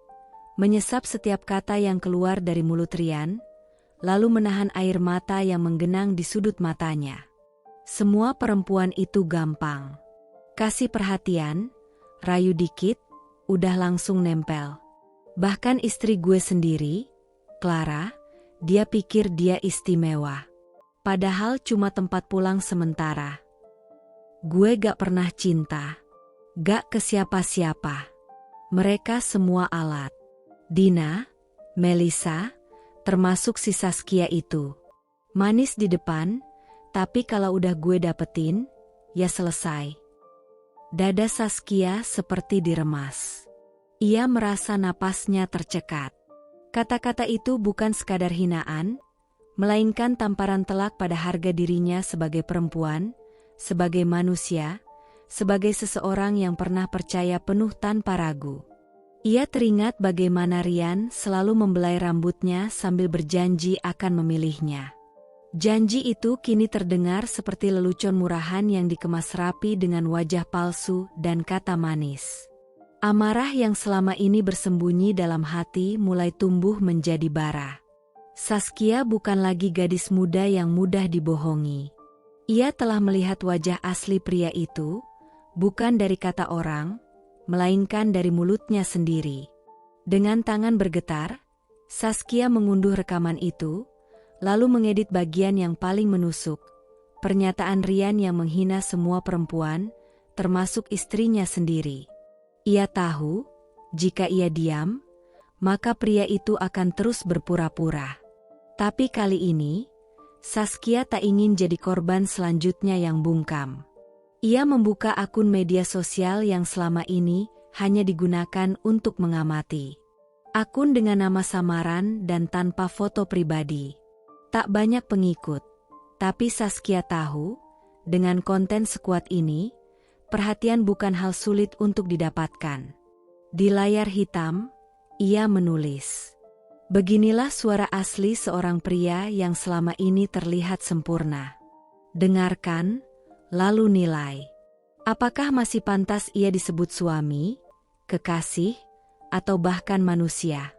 menyesap setiap kata yang keluar dari mulut Rian, lalu menahan air mata yang menggenang di sudut matanya. Semua perempuan itu gampang. Kasih perhatian, rayu dikit, udah langsung nempel. Bahkan istri gue sendiri, Clara, dia pikir dia istimewa. Padahal cuma tempat pulang sementara. Gue gak pernah cinta. Gak ke siapa-siapa. Mereka semua alat. Dina, Melissa, termasuk si Saskia itu. Manis di depan, tapi kalau udah gue dapetin, ya selesai. Dada Saskia seperti diremas. Ia merasa napasnya tercekat. Kata-kata itu bukan sekadar hinaan, melainkan tamparan telak pada harga dirinya sebagai perempuan, sebagai manusia, sebagai seseorang yang pernah percaya penuh tanpa ragu. Ia teringat bagaimana Rian selalu membelai rambutnya sambil berjanji akan memilihnya. Janji itu kini terdengar seperti lelucon murahan yang dikemas rapi dengan wajah palsu dan kata manis. Amarah yang selama ini bersembunyi dalam hati mulai tumbuh menjadi bara. Saskia bukan lagi gadis muda yang mudah dibohongi. Ia telah melihat wajah asli pria itu, bukan dari kata orang, melainkan dari mulutnya sendiri. Dengan tangan bergetar, Saskia mengunduh rekaman itu, lalu mengedit bagian yang paling menusuk, pernyataan Rian yang menghina semua perempuan, termasuk istrinya sendiri. Ia tahu, jika ia diam, maka pria itu akan terus berpura-pura. Tapi kali ini, Saskia tak ingin jadi korban selanjutnya yang bungkam. Ia membuka akun media sosial yang selama ini hanya digunakan untuk mengamati. Akun dengan nama samaran dan tanpa foto pribadi. Tak banyak pengikut, tapi Saskia tahu, dengan konten sekuat ini, perhatian bukan hal sulit untuk didapatkan. Di layar hitam, ia menulis, "Beginilah suara asli seorang pria yang selama ini terlihat sempurna. Dengarkan, lalu nilai. Apakah masih pantas ia disebut suami, kekasih, atau bahkan manusia?"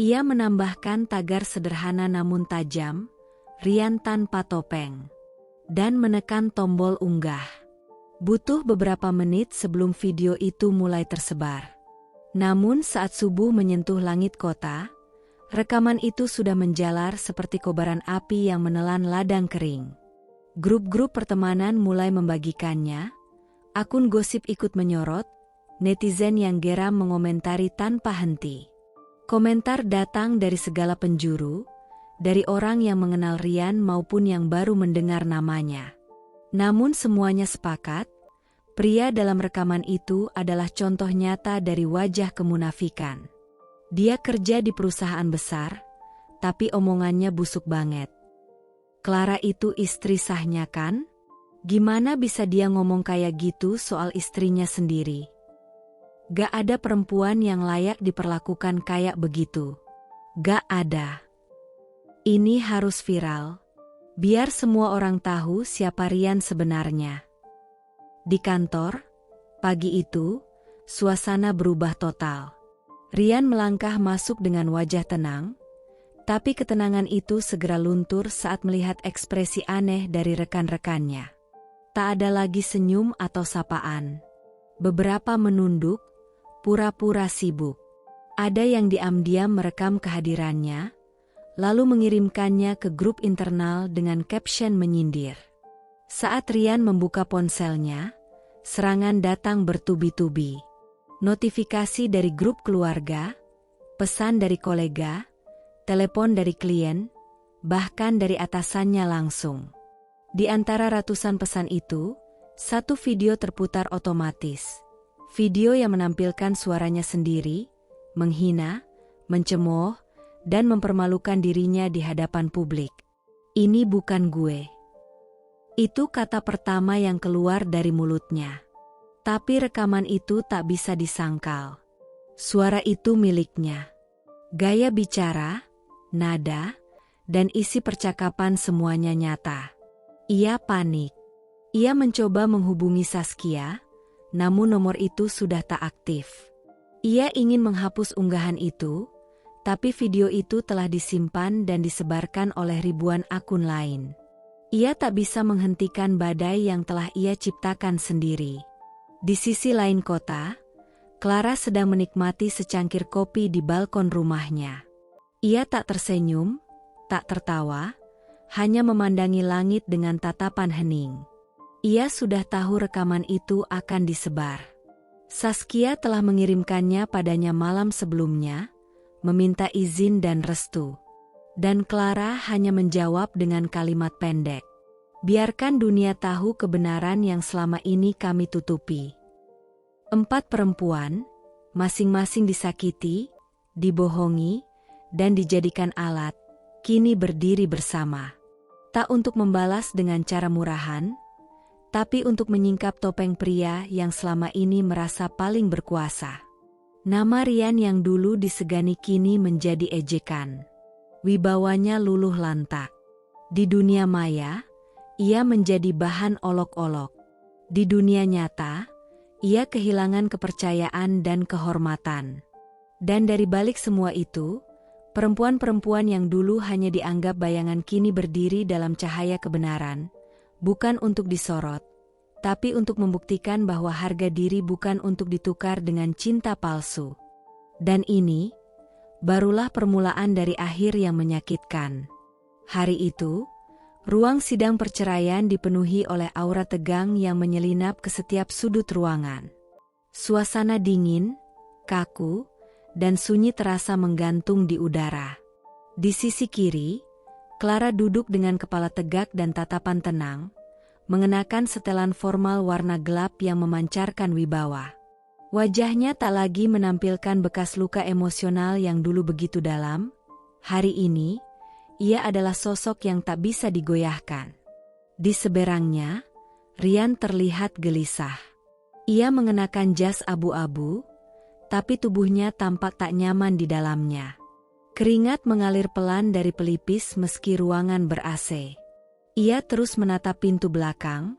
Ia menambahkan tagar sederhana namun tajam, "Rian tanpa topeng," dan menekan tombol unggah. Butuh beberapa menit sebelum video itu mulai tersebar. Namun saat subuh menyentuh langit kota, rekaman itu sudah menjalar seperti kobaran api yang menelan ladang kering. Grup-grup pertemanan mulai membagikannya, akun gosip ikut menyorot, netizen yang geram mengomentari tanpa henti. Komentar datang dari segala penjuru, dari orang yang mengenal Rian maupun yang baru mendengar namanya. Namun semuanya sepakat, pria dalam rekaman itu adalah contoh nyata dari wajah kemunafikan. Dia kerja di perusahaan besar, tapi omongannya busuk banget. Clara itu istri sahnya kan? Gimana bisa dia ngomong kayak gitu soal istrinya sendiri? Gak ada perempuan yang layak diperlakukan kayak begitu. Gak ada. Ini harus viral. Biar semua orang tahu siapa Rian sebenarnya. Di kantor, pagi itu, suasana berubah total. Rian melangkah masuk dengan wajah tenang, tapi ketenangan itu segera luntur saat melihat ekspresi aneh dari rekan-rekannya. Tak ada lagi senyum atau sapaan. Beberapa menunduk, pura-pura sibuk. Ada yang diam-diam merekam kehadirannya, lalu mengirimkannya ke grup internal dengan caption menyindir. Saat Rian membuka ponselnya, serangan datang bertubi-tubi. Notifikasi dari grup keluarga, pesan dari kolega, telepon dari klien, bahkan dari atasannya langsung. Di antara ratusan pesan itu, satu video terputar otomatis. Video yang menampilkan suaranya sendiri, menghina, mencemooh, dan mempermalukan dirinya di hadapan publik. "Ini bukan gue." Itu kata pertama yang keluar dari mulutnya. Tapi rekaman itu tak bisa disangkal. Suara itu miliknya. Gaya bicara, nada, dan isi percakapan semuanya nyata. Ia panik. Ia mencoba menghubungi Saskia, namun nomor itu sudah tak aktif. Ia ingin menghapus unggahan itu, tapi video itu telah disimpan dan disebarkan oleh ribuan akun lain. Ia tak bisa menghentikan badai yang telah ia ciptakan sendiri. Di sisi lain kota, Clara sedang menikmati secangkir kopi di balkon rumahnya. Ia tak tersenyum, tak tertawa, hanya memandangi langit dengan tatapan hening. Ia sudah tahu rekaman itu akan disebar. Saskia telah mengirimkannya padanya malam sebelumnya, meminta izin dan restu. Dan Clara hanya menjawab dengan kalimat pendek. "Biarkan dunia tahu kebenaran yang selama ini kami tutupi." 4 perempuan, masing-masing disakiti, dibohongi, dan dijadikan alat, kini berdiri bersama. Tak untuk membalas dengan cara murahan, tapi untuk menyingkap topeng pria yang selama ini merasa paling berkuasa. Nama Rian yang dulu disegani kini menjadi ejekan. Wibawanya luluh lantak. Di dunia maya, ia menjadi bahan olok-olok. Di dunia nyata, ia kehilangan kepercayaan dan kehormatan. Dan dari balik semua itu, perempuan-perempuan yang dulu hanya dianggap bayangan kini berdiri dalam cahaya kebenaran, bukan untuk disorot, tapi untuk membuktikan bahwa harga diri bukan untuk ditukar dengan cinta palsu. Dan ini, barulah permulaan dari akhir yang menyakitkan. Hari itu, ruang sidang perceraian dipenuhi oleh aura tegang yang menyelinap ke setiap sudut ruangan. Suasana dingin, kaku, dan sunyi terasa menggantung di udara. Di sisi kiri, Clara duduk dengan kepala tegak dan tatapan tenang, mengenakan setelan formal warna gelap yang memancarkan wibawa. Wajahnya tak lagi menampilkan bekas luka emosional yang dulu begitu dalam. Hari ini, ia adalah sosok yang tak bisa digoyahkan. Di seberangnya, Rian terlihat gelisah. Ia mengenakan jas abu-abu, tapi tubuhnya tampak tak nyaman di dalamnya. Keringat mengalir pelan dari pelipis meski ruangan ber-AC. Ia terus menatap pintu belakang,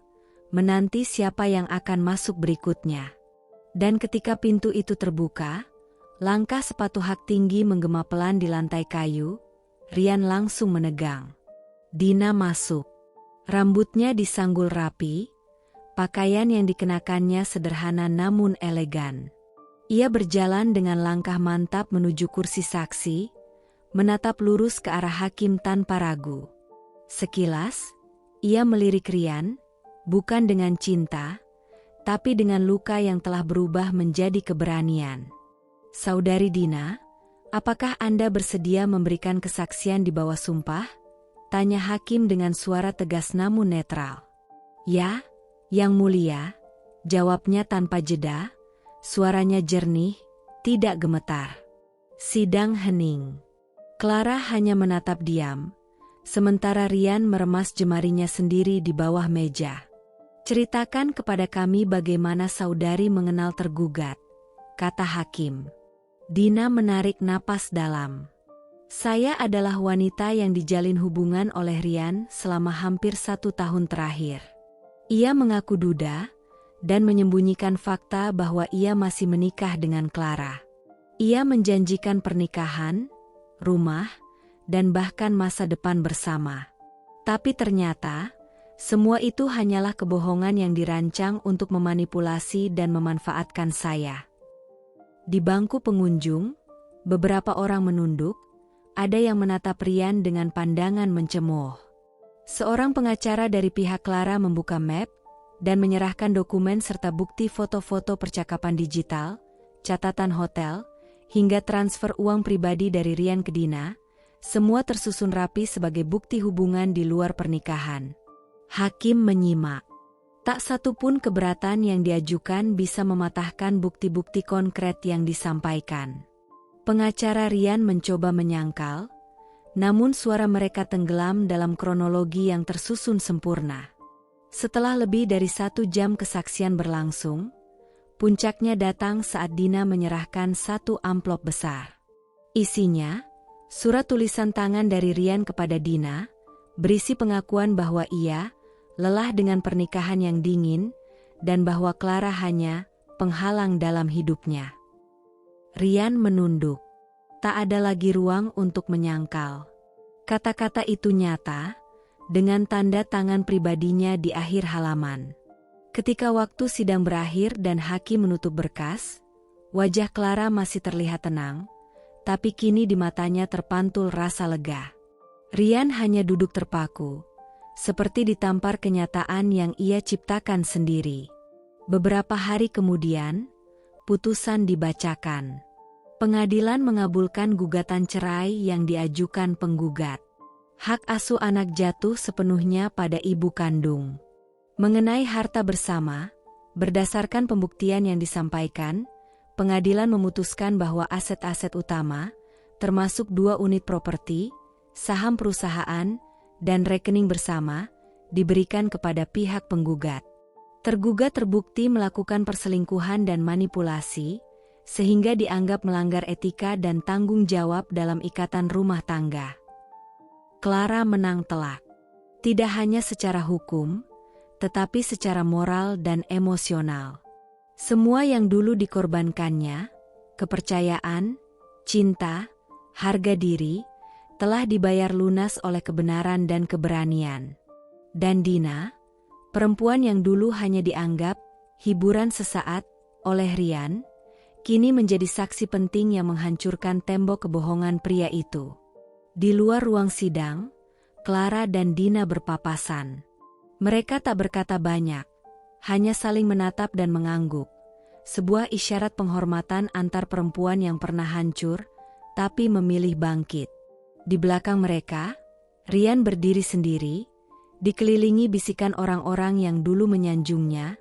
menanti siapa yang akan masuk berikutnya. Dan ketika pintu itu terbuka, langkah sepatu hak tinggi menggema pelan di lantai kayu, Rian langsung menegang. Dina masuk. Rambutnya disanggul rapi, pakaian yang dikenakannya sederhana namun elegan. Ia berjalan dengan langkah mantap menuju kursi saksi, menatap lurus ke arah hakim tanpa ragu. Sekilas, ia melirik Rian, bukan dengan cinta, tapi dengan luka yang telah berubah menjadi keberanian. "Saudari Dina, apakah Anda bersedia memberikan kesaksian di bawah sumpah?" tanya hakim dengan suara tegas namun netral. "Ya, Yang Mulia," jawabnya tanpa jeda. Suaranya jernih, tidak gemetar. Sidang hening. Clara hanya menatap diam, sementara Rian meremas jemarinya sendiri di bawah meja. "Ceritakan kepada kami bagaimana saudari mengenal tergugat," kata hakim. Dina menarik napas dalam. "Saya adalah wanita yang dijalin hubungan oleh Rian selama hampir 1 tahun terakhir." Ia mengaku duda, dan menyembunyikan fakta bahwa ia masih menikah dengan Clara. Ia menjanjikan pernikahan, rumah, dan bahkan masa depan bersama. Tapi ternyata, semua itu hanyalah kebohongan yang dirancang untuk memanipulasi dan memanfaatkan saya. Di bangku pengunjung, beberapa orang menunduk, ada yang menatap Rian dengan pandangan mencemooh. Seorang pengacara dari pihak Clara membuka map, dan menyerahkan dokumen serta bukti foto-foto percakapan digital, catatan hotel, hingga transfer uang pribadi dari Rian ke Dina, Semua tersusun rapi sebagai bukti hubungan di luar pernikahan. Hakim menyimak. Tak satu pun keberatan yang diajukan bisa mematahkan bukti-bukti konkret yang disampaikan. Pengacara Rian mencoba menyangkal, namun suara mereka tenggelam dalam kronologi yang tersusun sempurna. Setelah lebih dari 1 jam kesaksian berlangsung, puncaknya datang saat Dina menyerahkan 1 amplop besar. Isinya, surat tulisan tangan dari Rian kepada Dina, berisi pengakuan bahwa ia lelah dengan pernikahan yang dingin, dan bahwa Clara hanya penghalang dalam hidupnya. Rian menunduk. Tak ada lagi ruang untuk menyangkal. Kata-kata itu nyata, dengan tanda tangan pribadinya di akhir halaman. Ketika waktu sidang berakhir dan hakim menutup berkas, wajah Clara masih terlihat tenang, tapi kini di matanya terpantul rasa lega. Rian hanya duduk terpaku, seperti ditampar kenyataan yang ia ciptakan sendiri. Beberapa hari kemudian, putusan dibacakan. Pengadilan mengabulkan gugatan cerai yang diajukan penggugat. Hak asuh anak jatuh sepenuhnya pada ibu kandung. Mengenai harta bersama, berdasarkan pembuktian yang disampaikan, pengadilan memutuskan bahwa aset-aset utama, termasuk 2 unit properti, saham perusahaan, dan rekening bersama, diberikan kepada pihak penggugat. Tergugat terbukti melakukan perselingkuhan dan manipulasi, sehingga dianggap melanggar etika dan tanggung jawab dalam ikatan rumah tangga. Clara menang telak. Tidak hanya secara hukum, tetapi secara moral dan emosional. Semua yang dulu dikorbankannya, kepercayaan, cinta, harga diri, telah dibayar lunas oleh kebenaran dan keberanian. Dan Dina, perempuan yang dulu hanya dianggap hiburan sesaat oleh Rian, kini menjadi saksi penting yang menghancurkan tembok kebohongan pria itu. Di luar ruang sidang, Clara dan Dina berpapasan. Mereka tak berkata banyak, hanya saling menatap dan mengangguk. Sebuah isyarat penghormatan antar perempuan yang pernah hancur, tapi memilih bangkit. Di belakang mereka, Rian berdiri sendiri, dikelilingi bisikan orang-orang yang dulu menyanjungnya,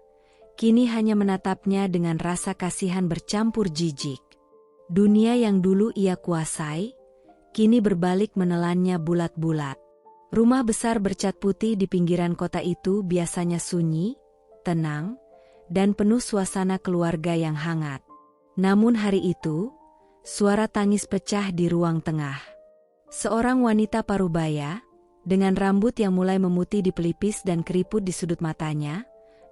kini hanya menatapnya dengan rasa kasihan bercampur jijik. Dunia yang dulu ia kuasai, kini berbalik menelannya bulat-bulat. Rumah besar bercat putih di pinggiran kota itu biasanya sunyi, tenang, dan penuh suasana keluarga yang hangat. Namun hari itu, suara tangis pecah di ruang tengah. Seorang wanita parubaya, dengan rambut yang mulai memutih di pelipis dan keriput di sudut matanya,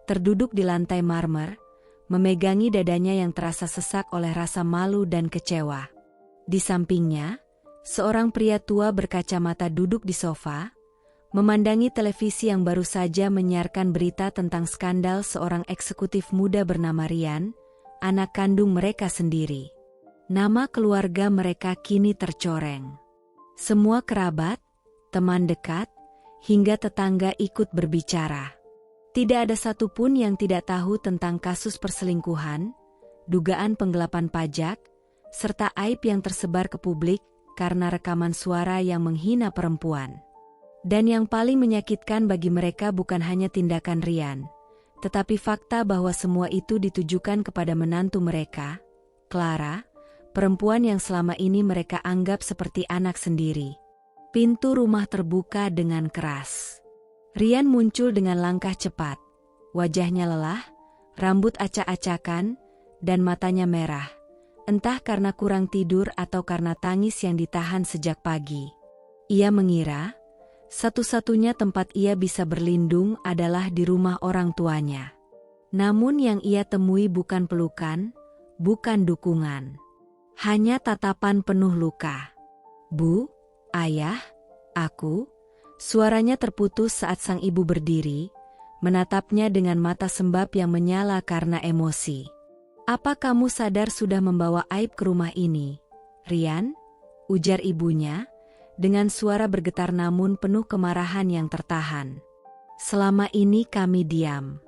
terduduk di lantai marmer, memegangi dadanya yang terasa sesak oleh rasa malu dan kecewa. Di sampingnya, seorang pria tua berkacamata duduk di sofa, memandangi televisi yang baru saja menyiarkan berita tentang skandal seorang eksekutif muda bernama Rian, anak kandung mereka sendiri. Nama keluarga mereka kini tercoreng. Semua kerabat, teman dekat, hingga tetangga ikut berbicara. Tidak ada satupun yang tidak tahu tentang kasus perselingkuhan, dugaan penggelapan pajak, serta aib yang tersebar ke publik karena rekaman suara yang menghina perempuan. Dan yang paling menyakitkan bagi mereka bukan hanya tindakan Rian, tetapi fakta bahwa semua itu ditujukan kepada menantu mereka, Clara, perempuan yang selama ini mereka anggap seperti anak sendiri. Pintu rumah terbuka dengan keras. Rian muncul dengan langkah cepat. Wajahnya lelah, rambut acak-acakan, dan matanya merah. Entah karena kurang tidur atau karena tangis yang ditahan sejak pagi. Ia mengira, satu-satunya tempat ia bisa berlindung adalah di rumah orang tuanya. Namun yang ia temui bukan pelukan, bukan dukungan. Hanya tatapan penuh luka. "Bu, ayah, aku." Suaranya terputus saat sang ibu berdiri, menatapnya dengan mata sembab yang menyala karena emosi. "Apa kamu sadar sudah membawa aib ke rumah ini, Rian?" ujar ibunya, dengan suara bergetar namun penuh kemarahan yang tertahan. "Selama ini kami diam.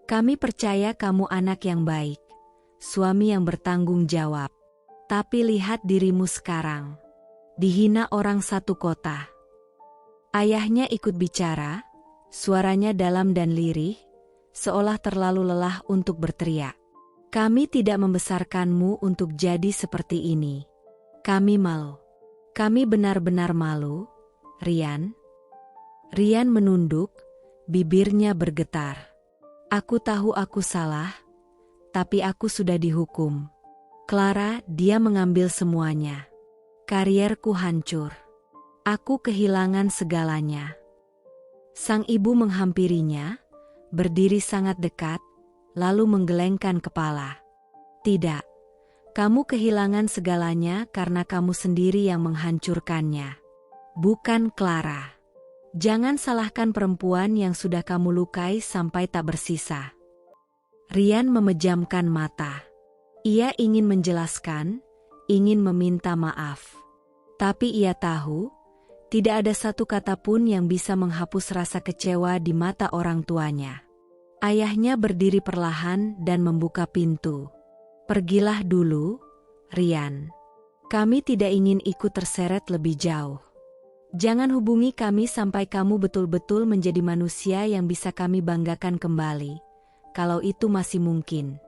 Kami percaya kamu anak yang baik, suami yang bertanggung jawab. Tapi lihat dirimu sekarang. dihina orang satu kota. Ayahnya ikut bicara, suaranya dalam dan lirih, seolah terlalu lelah untuk berteriak. Kami tidak membesarkanmu untuk jadi seperti ini. Kami malu. Kami benar-benar malu, Rian. Rian menunduk, bibirnya bergetar. Aku tahu aku salah, tapi aku sudah dihukum. Clara, dia mengambil semuanya. Karierku hancur. Aku kehilangan segalanya. Sang ibu menghampirinya, berdiri sangat dekat, lalu menggelengkan kepala. Tidak, kamu kehilangan segalanya karena kamu sendiri yang menghancurkannya. Bukan Clara. Jangan salahkan perempuan yang sudah kamu lukai sampai tak bersisa. Rian memejamkan mata. Ia ingin menjelaskan, ingin meminta maaf. Tapi ia tahu, tidak ada satu kata pun yang bisa menghapus rasa kecewa di mata orang tuanya. Ayahnya berdiri perlahan dan membuka pintu. Pergilah dulu, Rian. Kami tidak ingin ikut terseret lebih jauh. Jangan hubungi kami sampai kamu betul-betul menjadi manusia yang bisa kami banggakan kembali, kalau itu masih mungkin.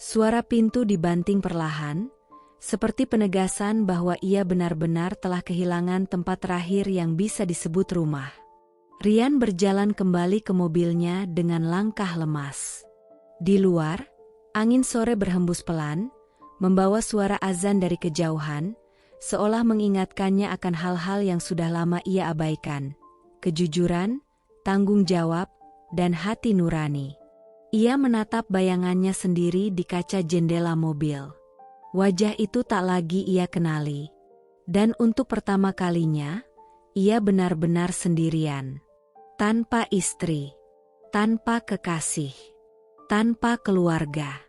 Suara pintu dibanting perlahan, seperti penegasan bahwa ia benar-benar telah kehilangan tempat terakhir yang bisa disebut rumah. Rian berjalan kembali ke mobilnya dengan langkah lemas. Di luar, angin sore berhembus pelan, membawa suara azan dari kejauhan, seolah mengingatkannya akan hal-hal yang sudah lama ia abaikan. Kejujuran, tanggung jawab, dan hati nurani. Ia menatap bayangannya sendiri di kaca jendela mobil. Wajah itu tak lagi ia kenali. Dan untuk pertama kalinya, ia benar-benar sendirian. Tanpa istri, tanpa kekasih, tanpa keluarga.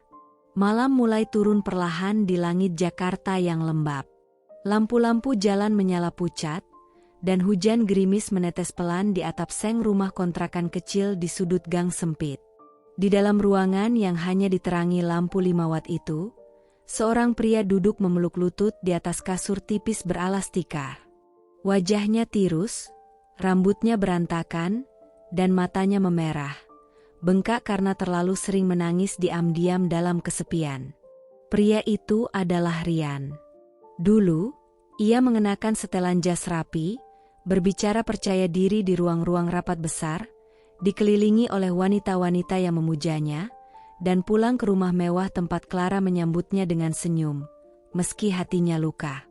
Malam mulai turun perlahan di langit Jakarta yang lembab. Lampu-lampu jalan menyala pucat, dan hujan gerimis menetes pelan di atap seng rumah kontrakan kecil di sudut gang sempit. Di dalam ruangan yang hanya diterangi lampu 5 watt itu, seorang pria duduk memeluk lutut di atas kasur tipis beralas tikar. Wajahnya tirus, rambutnya berantakan, dan matanya memerah, bengkak karena terlalu sering menangis diam-diam dalam kesepian. Pria itu adalah Rian. Dulu, ia mengenakan setelan jas rapi, berbicara percaya diri di ruang-ruang rapat besar, dikelilingi oleh wanita-wanita yang memujanya, dan pulang ke rumah mewah tempat Clara menyambutnya dengan senyum, meski hatinya luka.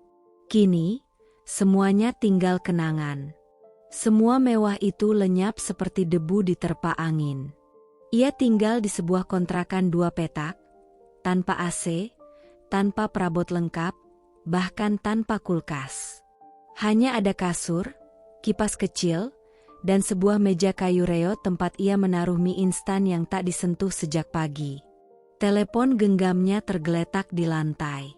Kini, semuanya tinggal kenangan. Semua mewah itu lenyap seperti debu diterpa angin. Ia tinggal di sebuah kontrakan 2 petak, tanpa AC, tanpa perabot lengkap, bahkan tanpa kulkas. Hanya ada kasur, kipas kecil, dan sebuah meja kayu reot tempat ia menaruh mie instan yang tak disentuh sejak pagi. Telepon genggamnya tergeletak di lantai.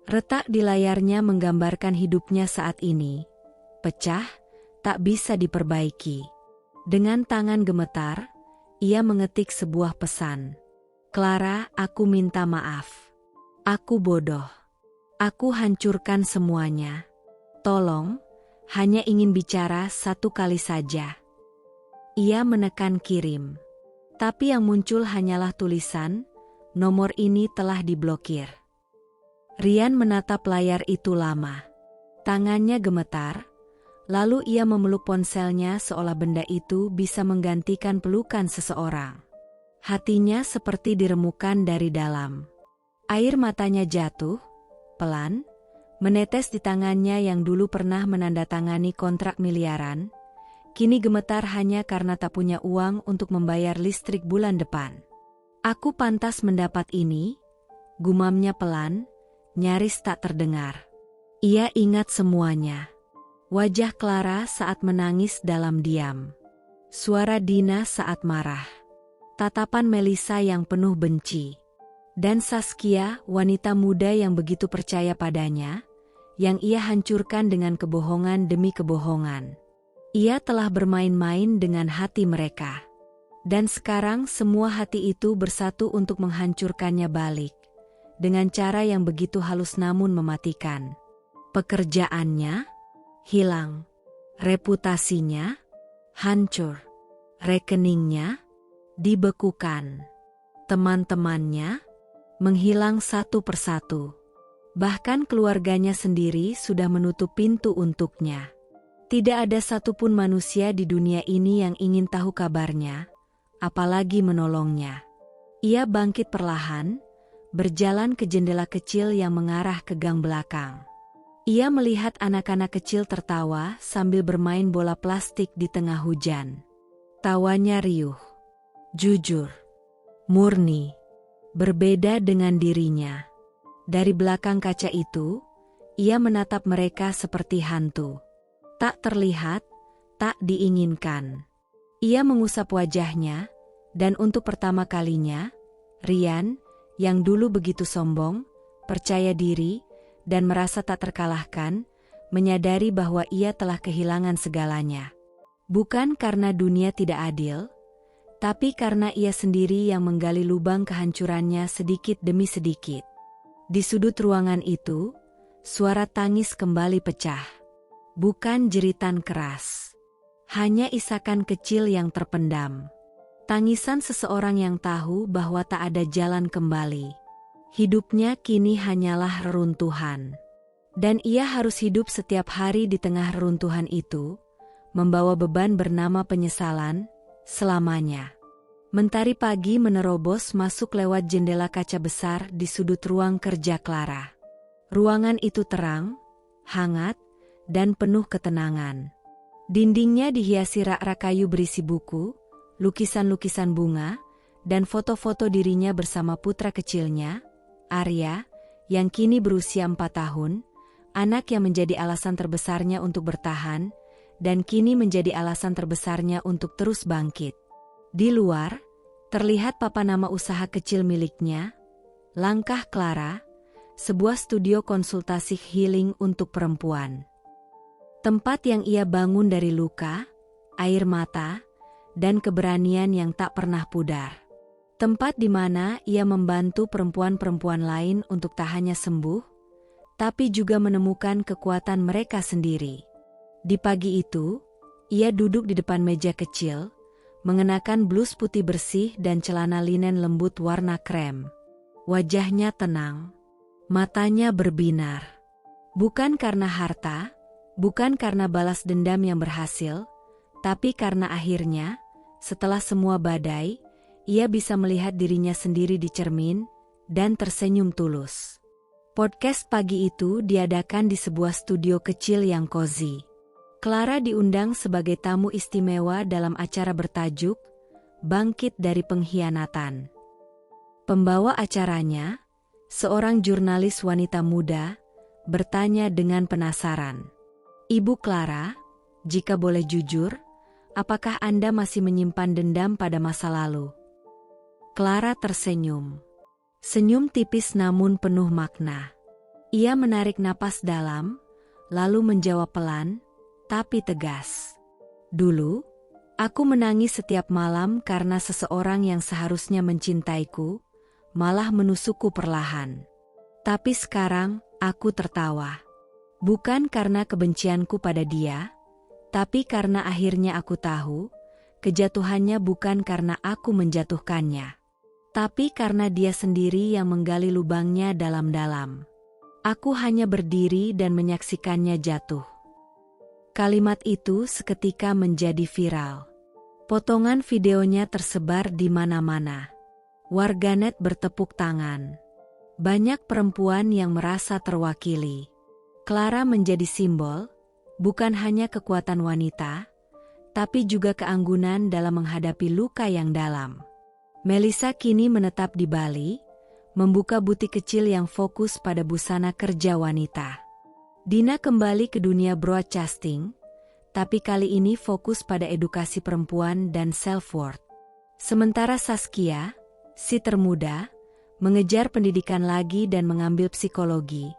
Retak di layarnya menggambarkan hidupnya saat ini. Pecah, tak bisa diperbaiki. Dengan tangan gemetar, ia mengetik sebuah pesan. Clara, aku minta maaf. Aku bodoh. Aku hancurkan semuanya. Tolong, hanya ingin bicara 1 kali saja. Ia menekan kirim. Tapi yang muncul hanyalah tulisan, nomor ini telah diblokir. Rian menatap layar itu lama. Tangannya gemetar, lalu ia memeluk ponselnya seolah benda itu bisa menggantikan pelukan seseorang. Hatinya seperti diremukan dari dalam. Air matanya jatuh, pelan, menetes di tangannya yang dulu pernah menandatangani kontrak miliaran, kini gemetar hanya karena tak punya uang untuk membayar listrik bulan depan. Aku pantas mendapat ini, gumamnya pelan, nyaris tak terdengar. Ia ingat semuanya. Wajah Clara saat menangis dalam diam. Suara Dina saat marah. Tatapan Melisa yang penuh benci. Dan Saskia, wanita muda yang begitu percaya padanya, yang ia hancurkan dengan kebohongan demi kebohongan. Ia telah bermain-main dengan hati mereka. Dan sekarang semua hati itu bersatu untuk menghancurkannya balik, dengan cara yang begitu halus namun mematikan. Pekerjaannya hilang, reputasinya hancur, rekeningnya dibekukan, teman-temannya menghilang satu persatu. Bahkan keluarganya sendiri sudah menutup pintu untuknya. Tidak ada satupun manusia di dunia ini yang ingin tahu kabarnya, apalagi menolongnya. Ia bangkit perlahan, berjalan ke jendela kecil yang mengarah ke gang belakang. Ia melihat anak-anak kecil tertawa sambil bermain bola plastik di tengah hujan. Tawanya riuh, jujur, murni, berbeda dengan dirinya. Dari belakang kaca itu, ia menatap mereka seperti hantu. Tak terlihat, tak diinginkan. Ia mengusap wajahnya, dan untuk pertama kalinya, Ryan, yang dulu begitu sombong, percaya diri, dan merasa tak terkalahkan, menyadari bahwa ia telah kehilangan segalanya. Bukan karena dunia tidak adil, tapi karena ia sendiri yang menggali lubang kehancurannya sedikit demi sedikit. Di sudut ruangan itu, suara tangis kembali pecah. Bukan jeritan keras, hanya isakan kecil yang terpendam. Tangisan seseorang yang tahu bahwa tak ada jalan kembali. Hidupnya kini hanyalah reruntuhan. Dan ia harus hidup setiap hari di tengah reruntuhan itu, membawa beban bernama penyesalan, selamanya. Mentari pagi menerobos masuk lewat jendela kaca besar di sudut ruang kerja Clara. Ruangan itu terang, hangat, dan penuh ketenangan. Dindingnya dihiasi rak-rak kayu berisi buku, lukisan-lukisan bunga, dan foto-foto dirinya bersama putra kecilnya, Arya, yang kini berusia 4 tahun, anak yang menjadi alasan terbesarnya untuk bertahan, dan kini menjadi alasan terbesarnya untuk terus bangkit. Di luar, terlihat papan nama usaha kecil miliknya, Langkah Clara, sebuah studio konsultasi healing untuk perempuan. Tempat yang ia bangun dari luka, air mata, dan keberanian yang tak pernah pudar. Tempat di mana ia membantu perempuan-perempuan lain untuk tak hanya sembuh, tapi juga menemukan kekuatan mereka sendiri. Di pagi itu, ia duduk di depan meja kecil, mengenakan blus putih bersih dan celana linen lembut warna krem. Wajahnya tenang, matanya berbinar. Bukan karena harta, bukan karena balas dendam yang berhasil, tapi karena akhirnya, setelah semua badai, ia bisa melihat dirinya sendiri di cermin dan tersenyum tulus. Podcast pagi itu diadakan di sebuah studio kecil yang cozy. Clara diundang sebagai tamu istimewa dalam acara bertajuk Bangkit dari Pengkhianatan. Pembawa acaranya, seorang jurnalis wanita muda, bertanya dengan penasaran. Ibu Clara, jika boleh jujur, apakah Anda masih menyimpan dendam pada masa lalu? Clara tersenyum. Senyum tipis namun penuh makna. Ia menarik napas dalam, lalu menjawab pelan, tapi tegas. Dulu, aku menangis setiap malam karena seseorang yang seharusnya mencintaiku, malah menusukku perlahan. Tapi sekarang, aku tertawa. Bukan karena kebencianku pada dia, tapi karena akhirnya aku tahu, kejatuhannya bukan karena aku menjatuhkannya, tapi karena dia sendiri yang menggali lubangnya dalam-dalam. Aku hanya berdiri dan menyaksikannya jatuh. Kalimat itu seketika menjadi viral. Potongan videonya tersebar di mana-mana. Warganet bertepuk tangan. Banyak perempuan yang merasa terwakili. Clara menjadi simbol, bukan hanya kekuatan wanita, tapi juga keanggunan dalam menghadapi luka yang dalam. Melissa kini menetap di Bali, membuka butik kecil yang fokus pada busana kerja wanita. Dina kembali ke dunia broadcasting, tapi kali ini fokus pada edukasi perempuan dan self-worth. Sementara Saskia, si termuda, mengejar pendidikan lagi dan mengambil psikologi,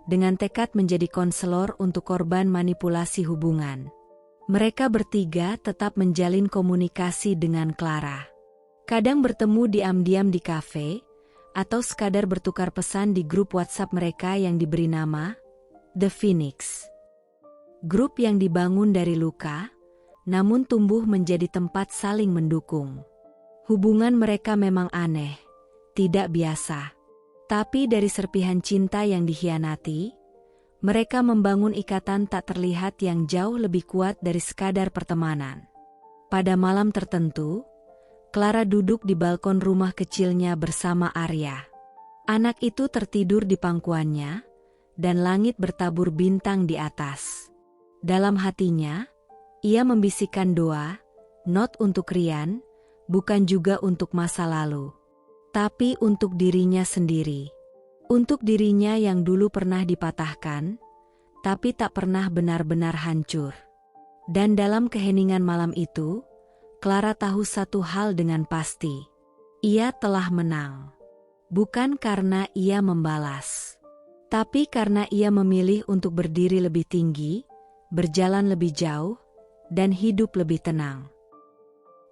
dengan tekad menjadi konselor untuk korban manipulasi hubungan. Mereka bertiga tetap menjalin komunikasi dengan Clara. Kadang bertemu diam-diam di kafe, atau sekadar bertukar pesan di grup WhatsApp mereka yang diberi nama The Phoenix. Grup yang dibangun dari luka, namun tumbuh menjadi tempat saling mendukung. Hubungan mereka memang aneh, tidak biasa. Tapi dari serpihan cinta yang dikhianati, mereka membangun ikatan tak terlihat yang jauh lebih kuat dari sekadar pertemanan. Pada malam tertentu, Clara duduk di balkon rumah kecilnya bersama Arya. Anak itu tertidur di pangkuannya, dan langit bertabur bintang di atas. Dalam hatinya, ia membisikkan doa, not untuk Rian, bukan juga untuk masa lalu, tapi untuk dirinya sendiri. Untuk dirinya yang dulu pernah dipatahkan, tapi tak pernah benar-benar hancur. Dan dalam keheningan malam itu, Clara tahu satu hal dengan pasti. Ia telah menang. Bukan karena ia membalas, tapi karena ia memilih untuk berdiri lebih tinggi, berjalan lebih jauh, dan hidup lebih tenang.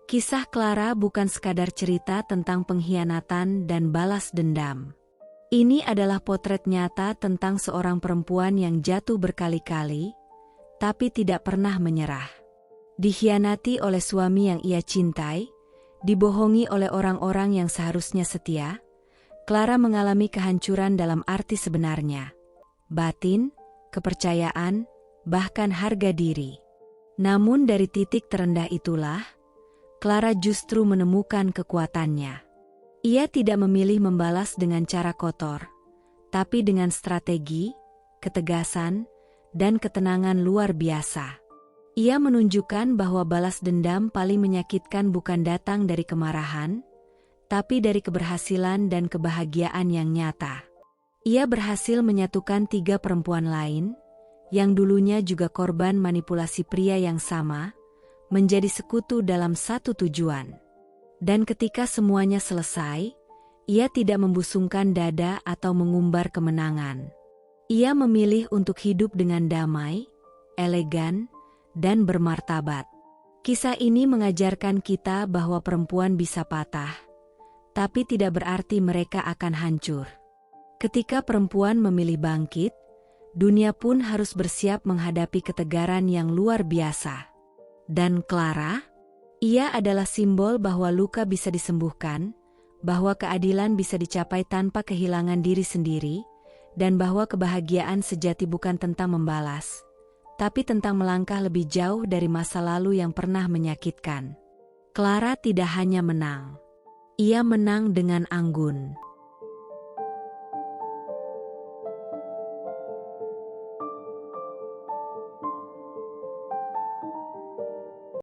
Kisah Clara bukan sekadar cerita tentang pengkhianatan dan balas dendam. Ini adalah potret nyata tentang seorang perempuan yang jatuh berkali-kali, tapi tidak pernah menyerah. Dikhianati oleh suami yang ia cintai, dibohongi oleh orang-orang yang seharusnya setia, Clara mengalami kehancuran dalam arti sebenarnya. Batin, kepercayaan, bahkan harga diri. Namun dari titik terendah itulah, Clara justru menemukan kekuatannya. Ia tidak memilih membalas dengan cara kotor, tapi dengan strategi, ketegasan, dan ketenangan luar biasa. Ia menunjukkan bahwa balas dendam paling menyakitkan bukan datang dari kemarahan, tapi dari keberhasilan dan kebahagiaan yang nyata. Ia berhasil menyatukan 3 perempuan lain, yang dulunya juga korban manipulasi pria yang sama, menjadi sekutu dalam satu tujuan. Dan ketika semuanya selesai, ia tidak membusungkan dada atau mengumbar kemenangan. Ia memilih untuk hidup dengan damai, elegan, dan bermartabat. Kisah ini mengajarkan kita bahwa perempuan bisa patah, tapi tidak berarti mereka akan hancur. Ketika perempuan memilih bangkit, dunia pun harus bersiap menghadapi ketegaran yang luar biasa. Dan Clara, ia adalah simbol bahwa luka bisa disembuhkan, bahwa keadilan bisa dicapai tanpa kehilangan diri sendiri, dan bahwa kebahagiaan sejati bukan tentang membalas, tapi tentang melangkah lebih jauh dari masa lalu yang pernah menyakitkan. Clara tidak hanya menang. Ia menang dengan anggun.